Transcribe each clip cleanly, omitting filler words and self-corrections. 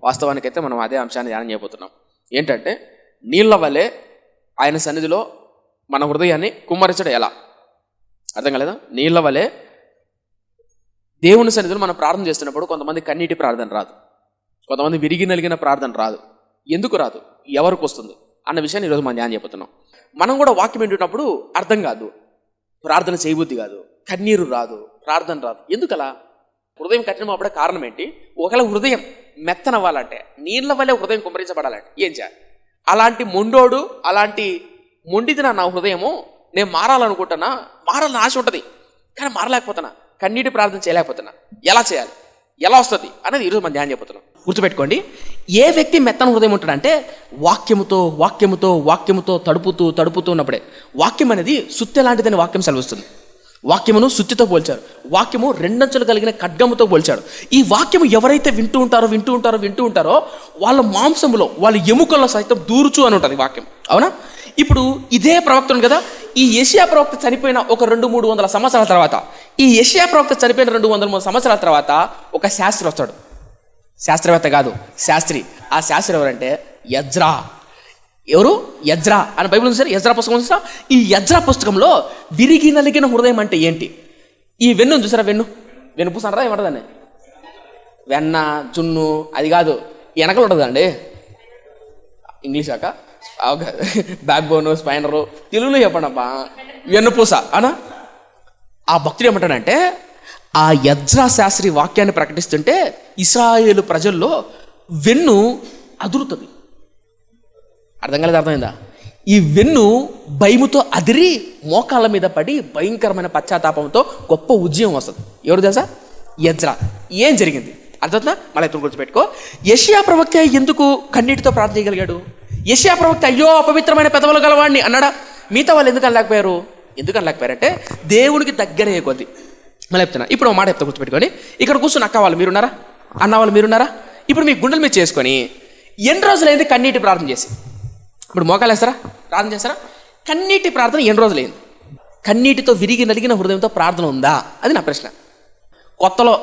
వాస్తవానికైతే మనం అదే అంశాన్ని ధ్యానం చేయబోతున్నాం. ఏంటంటే నీళ్ల వలె ఆయన సన్నిధిలో మన హృదయాన్ని కుమ్మరించడం ఎలా? అర్థం కాలేదా? నీళ్ల వలె దేవుని సన్నిధిలో మనం ప్రార్థన చేస్తున్నప్పుడు కొంతమంది కన్నీటి ప్రార్థన రాదు, కొంతమంది విరిగి నలిగిన ప్రార్థన రాదు. ఎందుకు రాదు, ఎవరికి వస్తుంది అన్న విషయాన్ని ఈరోజు మనం ధ్యానం చేయబోతున్నాం. మనం కూడా వాక్యం వింటున్నప్పుడు అర్థం కాదు, ప్రార్థన చేయబుద్ధి కాదు, కన్నీరు రాదు, ప్రార్థన రాదు. ఎందుకలా? హృదయం కఠినం అప్పుడే కారణం ఏంటి? ఒకవేళ హృదయం మెత్తనవ్వాలంటే, నీళ్ళ వల్లే హృదయం కుమ్మరించబడాలంటే ఏం చేయాలి? అలాంటి మొండోడు, అలాంటి మొండిది నా హృదయము, నేను మారాలనుకుంటున్నా, మారాలని ఆశ ఉంటుంది కానీ మారలేకపోతున్నా, కన్నీటి ప్రార్థన చేయలేకపోతున్నా, ఎలా చేయాలి, ఎలా వస్తుంది అనేది ఈరోజు మనం ధ్యానం చేయబోతున్నాం. గుర్తుపెట్టుకోండి, ఏ వ్యక్తి మెత్తన హృదయం ఉంటాడంటే వాక్యముతో వాక్యముతో వాక్యముతో తడుపుతూ ఉన్నప్పుడే. వాక్యం అనేది సుత్తె లాంటిదని వాక్యం సెలవిస్తుంది. వాక్యమును సుత్తితో పోల్చారు, వాక్యము రెండంచులు కలిగిన ఖడ్గముతో పోల్చాడు. ఈ వాక్యము ఎవరైతే వింటూ ఉంటారో వాళ్ళ మాంసములో, వాళ్ళ ఎముకల్లో సైతం దూరుచు అని ఉంటుంది వాక్యం. అవునా? ఇప్పుడు ఇదే ప్రవక్త ఉంది కదా, ఈ యెషయా ప్రవక్త చనిపోయిన ఒక 200-300 సంవత్సరాల తర్వాత, ఈ యెషయా ప్రవక్త చనిపోయిన 200-300 సంవత్సరాల తర్వాత ఒక శాస్త్రి వస్తాడు. శాస్త్రవేత్త కాదు, శాస్త్రి. ఆ శాస్త్రి ఎవరంటే యజ్రా. ఎవరు? యజ్రా అని బైబిల్ ఉంది సార్, యజ్రా పుస్తకం ఉంది సార్. ఈ యజ్రా పుస్తకంలో విరిగి నలిగిన హృదయం అంటే ఏంటి? ఈ వెన్ను చూసారా, వెన్ను పూస అంటారా ఏమంటదండి? వెన్న జున్ను అది కాదు, వెనకలు ఉంటుందండి. ఇంగ్లీష్ కాక బ్యాక్ బోన్, స్పైనరు, తెలుగులో చెప్పండి అబ్బా, వెన్నుపూస అనా. ఆ భక్తుడు ఏమంటాడంటే, ఆ యజ్రా శాస్త్రి వాక్యాన్ని ప్రకటిస్తుంటే ఇశ్రాయేలు ప్రజల్లో వెన్ను అదురుతుంది. అర్థం కాలేదు? అర్థమైందా? ఈ వెన్ను భయముతో అదిరి మోకాళ్ళ మీద పడి భయంకరమైన పశ్చాత్తాపంతో గొప్ప ఉద్యమం వస్తుంది. ఎవరు తెలుసా? యజ్రా. ఏం జరిగింది అర్థమవుతుందా? మళ్ళీ ఎత్తున గుర్తుపెట్టుకో. యెషయా ప్రవక్త ఎందుకు కన్నీటితో ప్రార్థన చేయగలిగాడు? యెషయా ప్రవక్త అయ్యో అపవిత్రమైన పెదవులు గలవాడిని అన్నాడా? మిగతా వాళ్ళు ఎందుకు అనలేకపోయారంటే దేవుడికి దగ్గరయ్యే కొద్ది. మళ్ళీ చెప్తున్నా, ఇప్పుడు మాట చెప్తా, గుర్తుపెట్టుకొని. ఇక్కడ కూర్చుని అక్క వాళ్ళు మీరున్నారా, అన్న వాళ్ళు మీరున్నారా? ఇప్పుడు మీ గుండెల మీద చేసుకొని ఎన్ని రోజులైంది కన్నీటి ప్రార్థన చేసి? ఇప్పుడు మోకాలు వేస్తారా, ప్రార్థన చేస్తారా? కన్నీటి ప్రార్థన ఎన్ని రోజులైంది? కన్నీటితో విరిగి నలిగిన హృదయంతో ప్రార్థన ఉందా? అది నా ప్రశ్న. కొత్తలో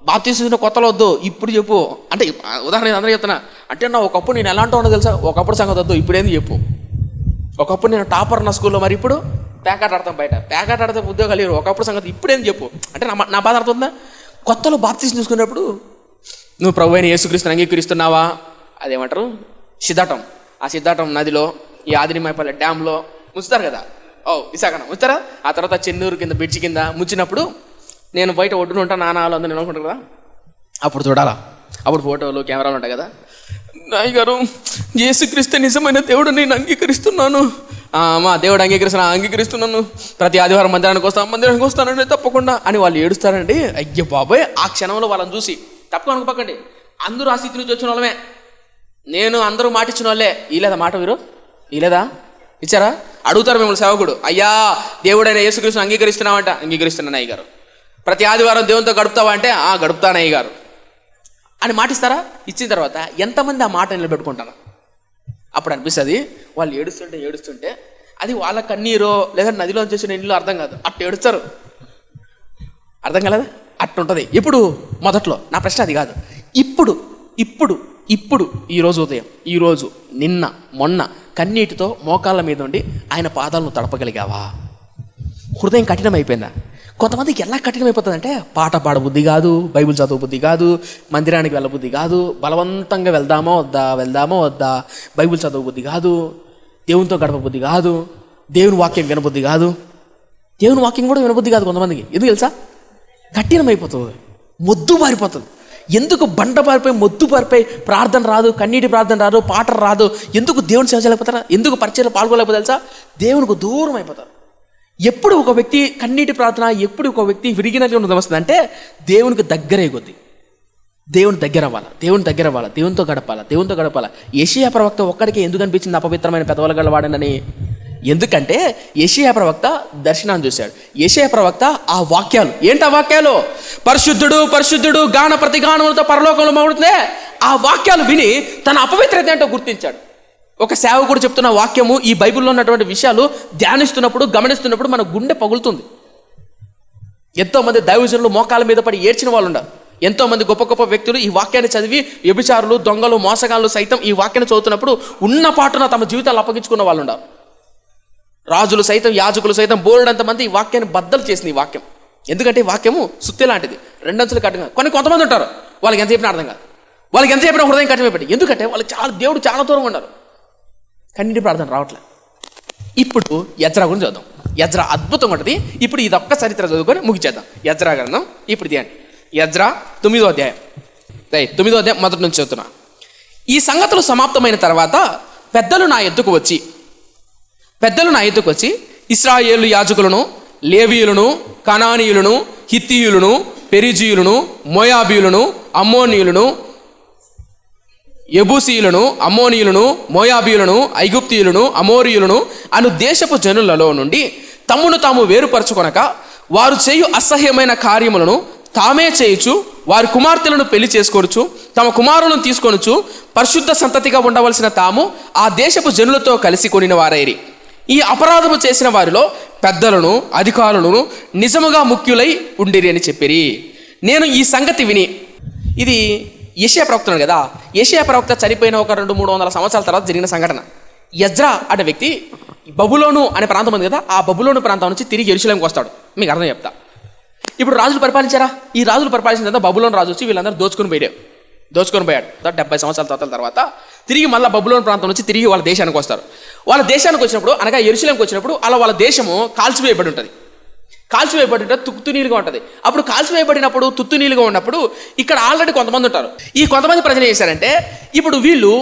బాప్తిస్మ కొత్తలో వద్దు, ఇప్పుడు చెప్పు అంటే ఉదాహరణ అందరూ చెప్తున్నా అంటే, నా ఒకప్పుడు నేను ఎలాంటి ఉన్నా తెలుసా, ఒకప్పుడు సంగతి వద్దు, ఇప్పుడేంది చెప్పు. ఒకప్పుడు నేను టాపర్ నా స్కూల్లో, మరి ఇప్పుడు ప్యాకెట్ ఆడతాం, బయట ప్యాకెట్ ఆడితే ఉద్యోగాలు లేరు, ఒకప్పుడు సంగతి ఇప్పుడేంది చెప్పు అంటే నా బాధ అర్థవుతుందా? కొత్తలో బాప్తిస్మ చూసుకున్నప్పుడు నువ్వు ప్రభు అయిన యేసుక్రీస్తుని అంగీకరిస్తున్నావా? అదేమంటారు, సిద్ధాటం. ఆ సిద్ధాటం నదిలో, ఈ ఆదినిమాయపల్లి డ్యాంలో ముంచుతారు కదా, విశాఖన ముంచుతారా? ఆ తర్వాత చెన్నూరు కింద బ్రిడ్జి కింద ముంచినప్పుడు నేను బయట ఒడ్డున ఉంటాను, నాన్నలు అందరూ నేను అనుకుంటారు కదా, అప్పుడు చూడాలా, అప్పుడు ఫోటోలు కెమెరాలు ఉంటాయి కదా. నాయ్ గారు, యేసుక్రీస్తు నిజమైన దేవుడు, నేను అంగీకరిస్తున్నాను. మా దేవుడు అంగీకరిస్తున్నాను, ప్రతి ఆదివారం మందిరానికి వస్తానండి తప్పకుండా అని వాళ్ళు ఏడుస్తారండి. అయ్యో బాబోయ్, ఆ క్షణంలో వాళ్ళని చూసి తప్పకుండా అనుకోకండి, అందరూ ఆ స్థితి నుంచి వచ్చిన వాళ్ళమే, నేను అందరూ మాట ఇచ్చిన వాళ్ళే. ఇలేదా మాట? వీరు ఇలేదా? ఇచ్చారా? అడుగుతారు మిమ్మల్ని సేవకుడు, అయ్యా దేవుడైన యేసుక్రీస్తుని అంగీకరిస్తున్నావంట, అంగీకరిస్తున్నాను అయ్య గారు. ప్రతి ఆదివారం దేవునితో గడుపుతావా అంటే, గడుపుతాను అయ్య గారు అని మాటిస్తారా? ఇచ్చిన తర్వాత ఎంతమంది ఆ మాట నిలబెట్టుకుంటారు? అప్పుడు అనిపిస్తుంది వాళ్ళు ఏడుస్తుంటే అది వాళ్ళ కన్నీరో లేదా నదిలో చేసిన ఇల్లు అర్థం కాదు, అట్టు ఏడుస్తారు. అర్థం కాలేదా? అట్టుంటుంది. ఇప్పుడు మొదట్లో నా ప్రశ్న అది కాదు. ఇప్పుడు ఈరోజు ఉదయం, ఈరోజు, నిన్న, మొన్న కన్నీటితో మోకాళ్ళ మీద ఉండి ఆయన పాదాలను తడపగలిగావా? హృదయం కఠినమైపోయిందా? కొంతమందికి ఎలా కఠినమైపోతుందంటే, పాట పాడబుద్ధి కాదు, బైబిల్ చదువు బుద్ధి కాదు, మందిరానికి వెళ్ళబుద్ధి కాదు, బలవంతంగా వెళ్దామో వద్దా, బైబిల్ చదువు బుద్ధి కాదు, దేవునితో గడప బుద్ధి కాదు, దేవుని వాక్యం వినబుద్ధి కాదు, దేవుని వాక్యం కూడా వినబుద్ధి కాదు కొంతమందికి. ఎందుకు తెలుసా? కఠినమైపోతుంది, మొద్దు పారిపోతుంది. ఎందుకు బండ పారిపోయి, మొద్దు పారిపోయి ప్రార్థన రాదు, కన్నీటి ప్రార్థన రాదు, పాట రాదు. ఎందుకు దేవుని సేవ చేయలేకపోతారా? ఎందుకు పరిచయలో పాల్గొలేకపోతే తెలుసా? దేవునికి దూరం అయిపోతారు. ఎప్పుడు ఒక వ్యక్తి కన్నీటి ప్రార్థన, ఎప్పుడు ఒక వ్యక్తి విరిగినట్లు ఉండడం వస్తుందంటే దేవునికి దగ్గరే కొద్ది, దేవుని దగ్గర అవ్వాలి, దేవునితో గడపాలా. యెషయా ప్రవక్త ఒక్కడికే ఎందుకు అనిపించింది అపవిత్రమైన పెదవుల గలవాడనని? ఎందుకంటే యెషయా ప్రవక్త దర్శనాన్ని చూశాడు. యెషయా ప్రవక్త ఆ వాక్యాలు, ఏంటి ఆ వాక్యాలు? పరిశుద్ధుడు గాన ప్రతిగానములతో పరలోకంలో మౌడుతుందే, ఆ వాక్యాలు విని తన అపవిత్రత ఏంటో గుర్తించాడు. ఒక సేవకుడు చెప్తున్న వాక్యము, ఈ బైబిల్లో ఉన్నటువంటి విషయాలు ధ్యానిస్తున్నప్పుడు, గమనిస్తున్నప్పుడు మన గుండె పగులుతుంది. ఎంతోమంది దైవజనులు మోకాల మీద పడి ఏడ్చిన వాళ్ళు ఉన్నారు. ఎంతోమంది గొప్ప గొప్ప వ్యక్తులు ఈ వాక్యాన్ని చదివి వ్యభిచారులు, దొంగలు, మోసగాళ్ళు సైతం ఈ వాక్యాన్ని చదువుతున్నప్పుడు ఉన్న పాటున తమ జీవితాలు అప్పగించుకున్న వాళ్ళు ఉన్నారు. రాజులు సైతం, యాజకులు సైతం బోల్డంత మంది ఈ వాక్యాన్ని బద్దలు చేసింది. ఈ వాక్యం ఎందుకంటే ఈ వాక్యము సుత్తి లాంటిది, రెండంచులు కట్టుగా. కొంతమంది ఉంటారు, వాళ్ళకి ఎంత చెప్పినా అర్థం కాదు, వాళ్ళకి ఎంత చెప్పినా హృదయం కఠినమైపోయి. ఎందుకంటే వాళ్ళకి దేవుడు చాలా దూరం ఉన్నారు, కన్నీటి ప్రార్థన రావట్లేదు. ఇప్పుడు యజ్రా గురించి చదువుదాం. యజ్రా అద్భుతంగా ఉంటుంది. ఇప్పుడు ఇది ఒక్క చరిత్ర చదువుకొని ముగిచేద్దాం. యజ్రా గ్రంథం ఇప్పుడు ఇది యజ్రా 9వ అధ్యాయం. 9వ అధ్యాయం మొదటి నుంచి చదువుతున్నా. ఈ సంగతులు సమాప్తమైన తర్వాత పెద్దలు నా ఎద్దుకు వచ్చి ఇశ్రాయేలు యాజకులను, లేవీయులను, కనానీయులను, హిత్తీయులను, పెరిజీయులను, మోయాబీయులను, అమ్మోనీయులను, యెబూసీయులను, అమ్మోనీయులను, మోయాబీయులను, ఐగుప్తీయులను, అమోరీయులను అను దేశపు జనులలో నుండి తమ్మును తాము వేరుపరచుకొనక వారు చేయు అసహ్యమైన కార్యములను తామే చేయుచు వారి కుమార్తెలను పెళ్లి చేసుకొనుచు తమ కుమారులను తీసుకొనుచు పరిశుద్ధ సంతతిగా ఉండవలసిన తాము ఆ దేశపు జనులతో కలిసి కొనిన వారైరి. ఈ అపరాధము చేసిన వారిలో పెద్దలను, అధికారులను నిజముగా ముఖ్యులై ఉండిరి అని చెప్పిరి. నేను ఈ సంగతి విని, ఇది యెషయా ప్రవక్తను కదా, యెషయా ప్రవక్త చనిపోయిన ఒక 200-300 సంవత్సరాల తర్వాత జరిగిన సంఘటన. యజ్రా అనే వ్యక్తి బబులోను అనే ప్రాంతం ఉంది కదా, ఆ బబులోను ప్రాంతం నుంచి తిరిగి యెరూషలేముకి వస్తాడు. మీకు అర్థం చెప్తా. ఇప్పుడు రాజులు పరిపాలించారా? ఈ రాజులు పరిపాలించిన తర్వాత బబులోను రాజు వచ్చి వీళ్ళందరూ దోచుకొని పోయాడు. 70 సంవత్సరాల తర్వాత తిరిగి మళ్ళీ బబులోను ప్రాంతం నుంచి తిరిగి వాళ్ళ దేశానికి వస్తారు. వాళ్ళ దేశానికి వచ్చినప్పుడు, అనగా యెరూషలేముకి వచ్చినప్పుడు అలా వాళ్ళ దేశము కాల్చివేయబడి ఉంటుంది. తుత్తునీలుగా ఉంటుంది. అప్పుడు కాల్చివేయబడినప్పుడు తుత్తునీలుగా ఉన్నప్పుడు ఇక్కడ ఆల్రెడీ కొంతమంది ఉంటారు. ఈ కొంతమంది ప్రజలు ఏం చేశారంటే, ఇప్పుడు వీళ్ళు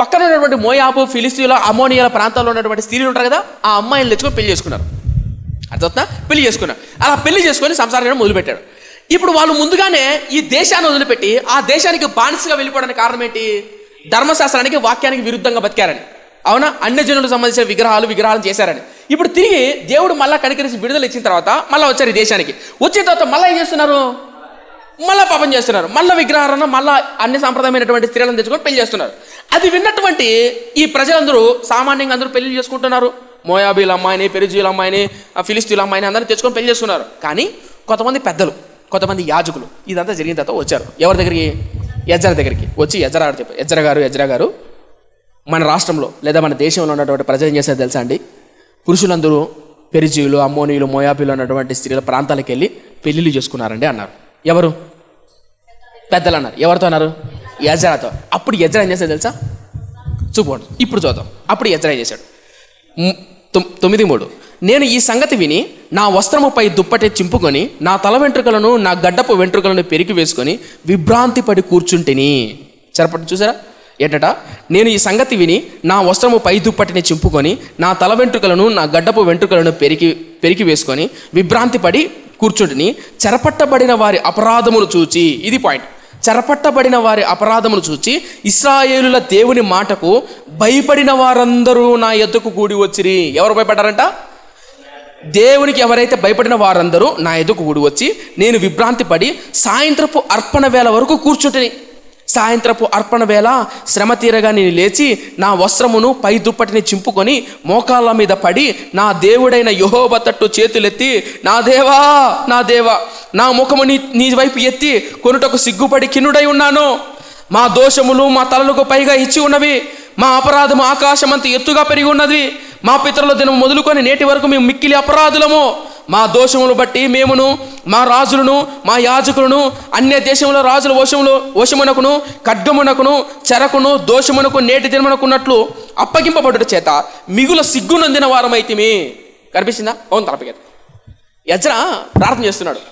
పక్కన ఉన్నటువంటి మోయాబు, ఫిలిస్తీన్ల, అమోనియాల ప్రాంతాల్లో ఉన్నటువంటి స్త్రీలు ఉంటారు కదా, ఆ అమ్మాయిలు తెచ్చుకొని పెళ్లి చేసుకున్నారు. అర్థవుతుందా? పెళ్లి చేసుకున్నారు. అలా పెళ్లి చేసుకొని సంసారం చేయడం మొదలుపెట్టాడు. ఇప్పుడు వాళ్ళు ముందుగానే ఈ దేశాన్ని వదిలిపెట్టి ఆ దేశానికి బానిసగా వెళ్ళిపోవడానికి కారణం ఏంటి? ధర్మశాస్త్రానికి, వాక్యానికి విరుద్ధంగా బతికారని. అవునా? అన్య జనులకు సంబంధించిన విగ్రహాలను చేశారని. ఇప్పుడు తిరిగి దేవుడు మళ్ళీ కనికరించి విడుదల ఇచ్చిన తర్వాత మళ్ళీ వచ్చారు ఈ దేశానికి. వచ్చిన తర్వాత మళ్ళీ ఏం చేస్తున్నారు? మళ్ళీ పాపం చేస్తున్నారు. మళ్ళీ విగ్రహాలను, మళ్ళీ అన్ని సాంప్రదాయమైనటువంటి స్త్రీలను తెచ్చుకొని పెళ్లి చేస్తున్నారు. అది విన్నటువంటి ఈ ప్రజలందరూ సామాన్యంగా అందరూ పెళ్లి చేసుకుంటున్నారు. మోయాబీల అమ్మాయిని, పెరిజీల అమ్మాయిని, ఫిలిస్తీన్ల అమ్మాయిని అందరినీ తెచ్చుకొని పెళ్లి చేస్తున్నారు. కానీ కొంతమంది పెద్దలు, కొంతమంది యాజకులు ఇదంతా జరిగిన తర్వాత వచ్చారు. ఎవరి దగ్గరికి? యజ్రా దగ్గరికి వచ్చి యజ్రా గారు చెప్పారు, యజ్రా గారు మన రాష్ట్రంలో లేదా మన దేశంలో ఉన్నటువంటి ప్రజలు ఏం చేశారు తెలుసా అండి? పురుషులందరూ పెరిజీయులు, అమ్మోనీయులు, మోయాబీలు అన్నటువంటి స్త్రీల ప్రాంతాలకు వెళ్ళి పెళ్లిళ్ళు చేసుకున్నారండి అన్నారు. ఎవరు? పెద్దలు అన్నారు. ఎవరితో అన్నారు? యజ్రాతో. అప్పుడు యజ్రా ఏం చేశాడు తెలుసా? చూపండి, ఇప్పుడు చూద్దాం. అప్పుడు యజ్రా ఏం చేశాడు? 9:3 నేను ఈ సంగతి విని నా వస్త్రముపై దుప్పటి చింపుకొని నా తల వెంట్రుకలను, నా గడ్డపు వెంట్రుకలను పెరికి వేసుకొని విభ్రాంతి పడి కూర్చుంటిని. చెరపటి చూసారా ఏంటట? నేను ఈ సంగతి విని నా వస్త్రము పై దుప్పటిని చింపుకొని నా తల వెంట్రుకలను, నా గడ్డపు వెంట్రుకలను పెరికి వేసుకొని విభ్రాంతి పడి కూర్చుంటిని. చెరపట్టబడిన వారి అపరాధమును చూచి, ఇది పాయింట్, చెరపట్టబడిన వారి అపరాధమును చూచి ఇశ్రాయేలుల దేవుని మాటకు భయపడిన వారందరూ నా ఎద్దుకు కూడి వచ్చిరి. ఎవరు భయపడ్డారంట? దేవునికి ఎవరైతే భయపడిన వారందరూ నా ఎద్దుకు కూడి వచ్చి నేను విభ్రాంతి పడి సాయంత్రపు అర్పణ వేళ వరకు కూర్చుంటిని. సాయంత్రపు అర్పణ వేళ శ్రమ తీరగా నేను లేచి నా వస్త్రమును, పై దుప్పటిని చింపుకొని మోకాళ్ళ మీద పడి నా దేవుడైన యెహోవా తట్టు చేతులెత్తి, నా దేవా, నా దేవా, నా ముఖము నీ వైపు ఎత్తి కొనుటకు సిగ్గుపడి కిన్నుడై ఉన్నాను. మా దోషములు మా తలలకు పైగా ఇచ్చి ఉన్నవి, మా అపరాధము ఆకాశమంత ఎత్తుగా పెరిగి ఉన్నది. మా పితరుల దినం మొదలుకొని నేటి వరకు మేము మిక్కిలి అపరాధులము. మా దోషములు బట్టి మేమును, మా రాజులను, మా యాజకులను అన్య దేశంలో రాజుల వశమునకును, ఖడ్గమునకును, చెరకును, దోషమునకు నేటి దినమునకున్నట్లు అప్పగింపబడుట చేత మిగుల సిగ్గునందిన వారమైతిమి. కనిపించిందా? అవును, తలపగదు. యజ్రా ప్రార్థన చేస్తున్నాడు.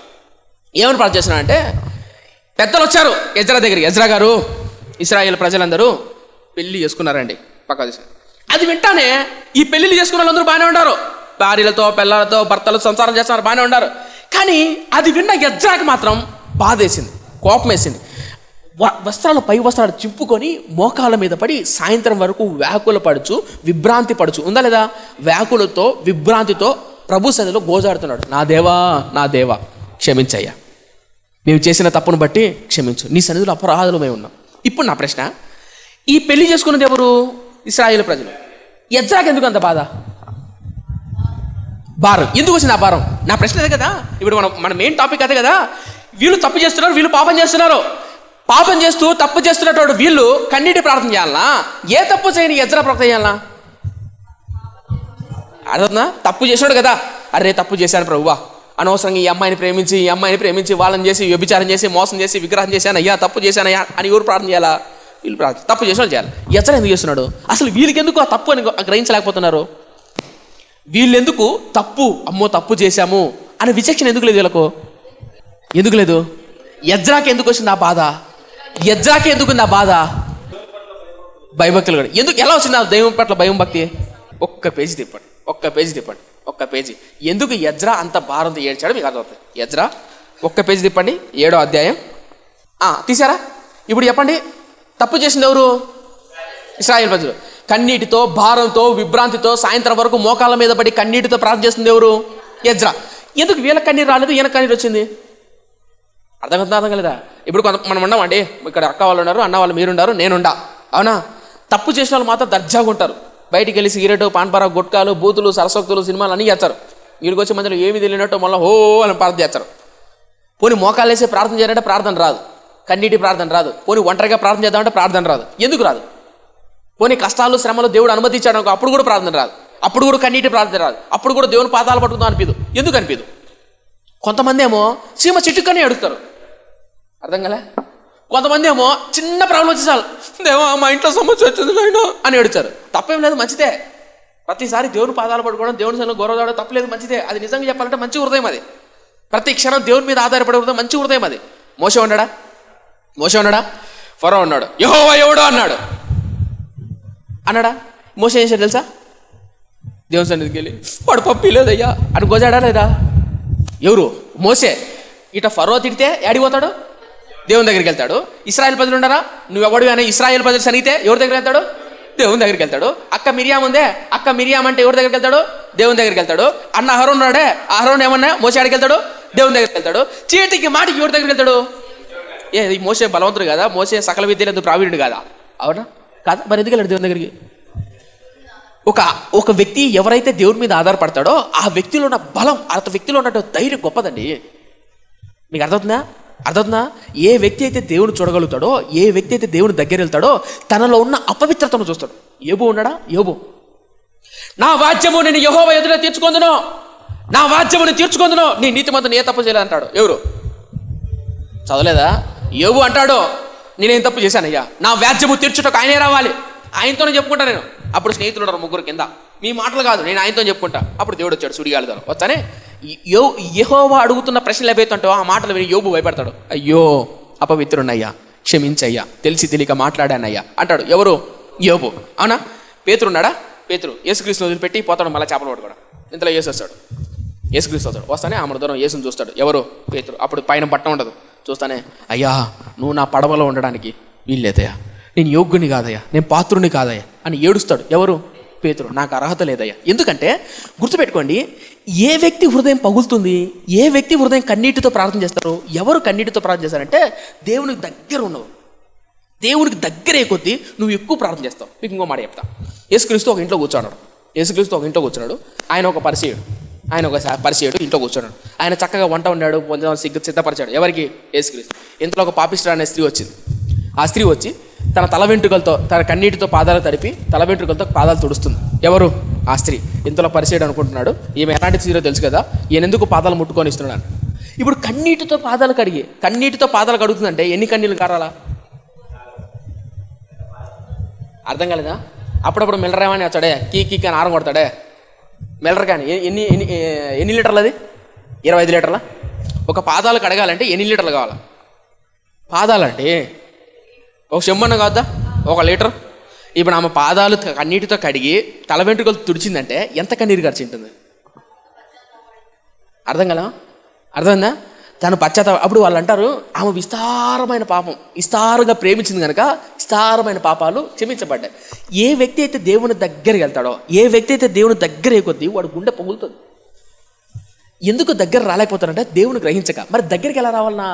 ఏమని ప్రార్థన చేస్తున్నాడు అంటే, పెద్దలు వచ్చారు యజ్రా దగ్గరికి. యజ్రా గారు, ఇశ్రాయేల్ ప్రజలందరూ పెళ్లి చేసుకున్నారండి పక్క దేశం. అది వింటానే ఈ పెళ్లిళ్ళు చేసుకున్న వాళ్ళందరూ బాగానే ఉంటారు, భార్యలతో, పిల్లలతో, భర్తలతో సంసారం చేస్తున్నారు, బాగానే ఉన్నారు. కానీ అది విన్న యజ్రాకి మాత్రం బాధ వేసింది, కోపం వేసింది. పై వస్త్రాలు చింపుకొని మోకాళ్ళ మీద పడి సాయంత్రం వరకు వ్యాకుల పడుచు, విభ్రాంతి పడుచు, ఉందా లేదా? వ్యాకులతో, విభ్రాంతితో ప్రభు సన్నిధిలో గోజాడుతున్నాడు. నా దేవా, నా దేవా, క్షమించయ్యా, మేము చేసిన తప్పును బట్టి క్షమించు, నీ సన్నిధిలో అపరాధులమై ఉన్నాం. ఇప్పుడు నా ప్రశ్న, ఈ పెళ్లి చేసుకున్నది ఎవరు? ఇశ్రాయేలు ప్రజలు. యజ్రాకి ఎందుకు అంత బాధ, భారం ఎందుకు వచ్చింది? ఆ భారం నా ప్రశ్న అదే కదా. ఇప్పుడు మన మెయిన్ టాపిక్ అదే కదా. వీళ్ళు తప్పు చేస్తున్నారు, వీళ్ళు పాపం చేస్తున్నారు. పాపం చేస్తూ తప్పు చేస్తున్నటువంటి వీళ్ళు కన్నీటి ప్రార్థన చేయాలనా? ఏ తప్పు చేయని ఎజ్రా ప్రవక్త చేయాలనా? అర్థమా? తప్పు చేసినాడు కదా, అరే తప్పు చేశాను ప్రభువా, అనవసరంగా ఈ అమ్మాయిని ప్రేమించి వాళ్ళని చేసి వ్యభిచారం చేసి మోసం చేసి విగ్రహం చేశానయ్యా, తప్పు చేశానయ్యా అని ఎవరు ప్రార్థన చేయాలా? వీళ్ళు ప్రార్థన. తప్పు చేసిన వాళ్ళు చేయాలి. ఎజ్రా ఎందుకు చేస్తున్నాడు? అసలు వీళ్ళకి ఎందుకు ఆ తప్పు అని గ్రహించలేకపోతున్నారు? వీళ్ళెందుకు తప్పు, అమ్మో తప్పు చేశాము అనే విచక్షణ ఎందుకు లేదు వీళ్ళకు? ఎందుకు లేదు? ఎజ్రాకి ఎందుకు వచ్చింది ఆ బాధ? ఎజ్రాకి ఎందుకు ఉంది ఆ బాధ? భయభక్తులు కూడా ఎందుకు, ఎలా వచ్చింది ఆ దైవం పట్ల భయం భక్తి? ఒక్క పేజీ తిప్పండి. ఎందుకు ఎజ్రా అంత భారంతో ఏడ్చాడు మీకు అర్థమవుతుంది. ఎజ్రా ఒక్క పేజీ తిప్పండి, 7వ అధ్యాయం. తీసారా? ఇప్పుడు చెప్పండి, తప్పు చేసింది ఎవరు? ఇశ్రాయేలు ప్రజలు. కన్నీటితో, భారంతో, విభ్రాంతితో సాయంత్రం వరకు మోకాళ్ళ మీద పడి కన్నీటితో ప్రార్థన చేస్తుంది ఎవరు? ఎజ్రా. ఎందుకు వీళ్ళ కన్నీరు రాలేదు, ఈయన కన్నీరు వచ్చింది? అర్థం కదా? ఇప్పుడు మనం ఉన్నామండి, ఇక్కడ అక్క వాళ్ళు ఉన్నారు, అన్న వాళ్ళు మీరుండారు, నేనుండా, అవునా? తప్పు చేసిన వాళ్ళు మాత్రం దర్జాగా ఉంటారు. బయటికి వెళ్ళి సిగరెట్, పాన్పరా, గుట్కాలు, బూతులు, సరసోక్తులు, సినిమాలు అన్నీ చేస్తారు. వీడికి వచ్చే మధ్యలో ఏమి తెలియనట్టు మళ్ళీ హో అని ప్రార్థన చేస్తారు. పోనీ మోకాలు వేసి ప్రార్థన చేయాలంటే ప్రార్థన రాదు, కన్నీటి ప్రార్థన రాదు. పోనీ ఒంటరిగా ప్రార్థన చేద్దామంటే ప్రార్థన రాదు. ఎందుకు రాదు? పోనీ కష్టాలు, శ్రమలు దేవుడు అనుమతించాడు అనుకో, అప్పుడు కూడా ప్రార్థన రాదు, అప్పుడు కూడా కన్నీటి ప్రార్థన రాదు, అప్పుడు కూడా దేవుని పాదాలు పట్టుకుందాం అనిపిదు. ఎందుకు అనిపిదు? కొంతమంది ఏమో సీమ చిట్టుకని ఏడుస్తారు, అర్థం కదా? కొంతమంది ఏమో చిన్న ప్రాబ్లం వచ్చేసారు, దేవా మా ఇంట్లో సమస్య వచ్చింది నాయనా అని ఏడుచారు. తప్పేం లేదు, మంచిదే. ప్రతిసారి దేవుని పాదాలు పడుకోవడం, దేవుని సన్నిధిలో గౌరవం తప్పలేదు, మంచిదే. అది నిజంగా చెప్పాలంటే మంచి హృదయం అది. ప్రతి క్షణం దేవుని మీద ఆధారపడే హృదయం మంచి హృదయం అది. మోషే ఉన్నాడా? ఫరో ఉన్నాడు. యెహోవా ఎవడో అన్నాడా? మోషే ఏం చేశాడు తెలుసా? దేవుని సన్నిధికి వెళ్ళి వాడు పప్పి లేదయ్యా అని గోజాడా లేదా? ఎవరు? మోషే. ఇట ఫరో తిడితే ఏడిపోతాడు? దేవుని దగ్గరికి వెళ్తాడు. ఇశ్రాయేల్ ప్రజలు ఉండరా? నువ్వెవడు అని ఇశ్రాయేల్ ప్రజలు సనిగితే ఎవరి దగ్గరికి వెళ్తాడు? దేవుని దగ్గరికి వెళ్తాడు. అక్క మిరియాం ఉందే, అక్క మిరియాం అంటే ఎవరి దగ్గరికి వెళ్తాడు? దేవుని దగ్గరికి వెళ్తాడు. అన్న అహరోన్ ఉన్నాడే, అహరోన్ ఏమన్నా మోసే ఆడికి వెళ్తాడు? దేవుని దగ్గరికి వెళ్తాడు. చీటికి మాటికి ఎవరి దగ్గరికి వెళ్తాడు? ఈ మోసే బలవంతుడు కదా, మోసే సకల విద్యలందు ప్రావీణుడు కాదా? అవునా? కాదా? మరి ఎందుకు వెళ్ళాడు దేవుని దగ్గరికి? ఒక వ్యక్తి ఎవరైతే దేవుని మీద ఆధారపడతాడో ఆ వ్యక్తిలో ఉన్న బలం, ఆ వ్యక్తిలో ఉన్న ధైర్యం గొప్పదండి. మీకు అర్థవుతుందా? ఏ వ్యక్తి అయితే దేవుని చూడగలుగుతాడో, ఏ వ్యక్తి అయితే దేవుని దగ్గర వెళ్తాడో తనలో ఉన్న అపవిత్రతను చూస్తాడు. యోబు ఉన్నాడా? యోబు, నా వాద్యము నేను యెహోవా ఎదుట తీర్చుకొందును, నా వాద్యముని తీర్చుకొందును, నీ నీతిమంతుని ఏ తప్పు చేయలేదు అంటాడు. ఎవరు? చదవలేదా? యోబు అంటాడు, నేనేం తప్పు చేశానయ్యా, నా వ్యాజ్యము తీర్చుటకు ఆయనే రావాలి, ఆయనతోనే చెప్పుకుంటా నేను. అప్పుడు స్నేహితులు ఉన్నారు 3 కింద, మీ మాటలు కాదు నేను ఆయనతో చెప్పుకుంటా. అప్పుడు దేవుడు వచ్చాడు సుడిగాలితో వచ్చానే. యెహోవా అడుగుతున్న ప్రశ్నలు ఏవైతుంటావో ఆ మాటలు విని యోబు భయపడతాడు. అయ్యో అపవిత్రున్నయ్యా, క్షమించయ్యా, తెలిసి తెలియక మాట్లాడానయ్యా అంటాడు. ఎవరు? యోబు. అవునా? పేతురున్నాడా? పేతురు యేసుక్రీస్తుని వదిలిపెట్టి పోతాడు, మళ్ళీ చేపలు పట్టుకోవడం. ఇంతలో యేసు వస్తాడు, యేసుక్రీస్తు వస్తాడు. వస్తానే ఆమె దూరం యేసుని చూస్తాడు. ఎవరు? పేతురు. అప్పుడు పైన పట్టం ఉండదు. చూస్తానే, అయ్యా నువ్వు నా పడవలో ఉండడానికి వీల్లేదయ్యా, నేను యోగ్యుని కాదయ్యా, నేను పాత్రుని కాదయ్యా అని ఏడుస్తాడు. ఎవరు? పేతురు. నాకు అర్హత లేదయ్యా. ఎందుకంటే గుర్తుపెట్టుకోండి, ఏ వ్యక్తి హృదయం పగులుతుంది, ఏ వ్యక్తి హృదయం కన్నీటితో ప్రార్థన చేస్తారు? ఎవరు కన్నీటితో ప్రార్థన చేస్తారంటే దేవునికి దగ్గర ఉన్నవు. దేవునికి దగ్గరే కొద్దీ నువ్వు ఎక్కువ ప్రార్థన చేస్తావు. మీకు ఇంకో మాట చెప్తా. యేసుక్రీస్తు ఒక ఇంట్లో కూర్చున్నాడు. ఆయన ఒక పరిచయుడు ఇంట్లో కూర్చున్నాడు. ఆయన చక్కగా వంట ఉన్నాడు, సిద్ధపరిచాడు. ఎవరికి? యేసుక్రీస్తు. ఇంతలో ఒక పాపిష్ఠురాలు అనే స్త్రీ వచ్చింది. ఆ స్త్రీ వచ్చి తన తల వెంట్రుకలతో, తన కన్నీటితో పాదాలు తడిపి తల వెంట్రుకలతో పాదాలు తుడుస్తుంది. ఎవరు? ఆ స్త్రీ. ఇంతలో పరిచయుడు అనుకుంటున్నాడు, ఈమె ఎలాంటి స్త్రీలో తెలుసు కదా, ఈయన ఎందుకు పాదాలు ముట్టుకొని ఇస్తున్నాడు. ఇప్పుడు కన్నీటితో పాదాలు కడుగుతుందంటే ఎన్ని కన్నీళ్ళు కారాలా? అర్థం కాలేదా? అప్పుడప్పుడు మిల్లరేమని వచ్చాడే, కీ అని ఆరం కొడతాడే. మిల్లర్ కానీ ఎన్ని లీటర్లు? అది 25 లీటర్ల. ఒక పాదాలు కడగాలంటే ఎన్ని లీటర్లు కావాలా? పాదాలంటే ఒక చెమ్మన్న కావద్దా? 1 లీటర్. ఇప్పుడు ఆమె పాదాలు కన్నీటితో కడిగి తల వెంట్రుకలు తుడిచిందంటే ఎంత కన్నీరు ఖర్చు ఉంటుంది? అర్థమైందా? తను అప్పుడు వాళ్ళు అంటారు, ఆమె విస్తారమైన పాపం, విస్తారంగా ప్రేమించింది కనుక విస్తారమైన పాపాలు క్షమించబడ్డాయి. ఏ వ్యక్తి అయితే దేవుని దగ్గరికి వెళ్తాడో, ఏ వ్యక్తి అయితే దేవుని దగ్గర కొద్దీ వాడు గుండె పొగులుతుంది. ఎందుకు దగ్గర రాలేకపోతాడంటే దేవుని గ్రహించక. మరి దగ్గరికి ఎలా రావాలన్నా?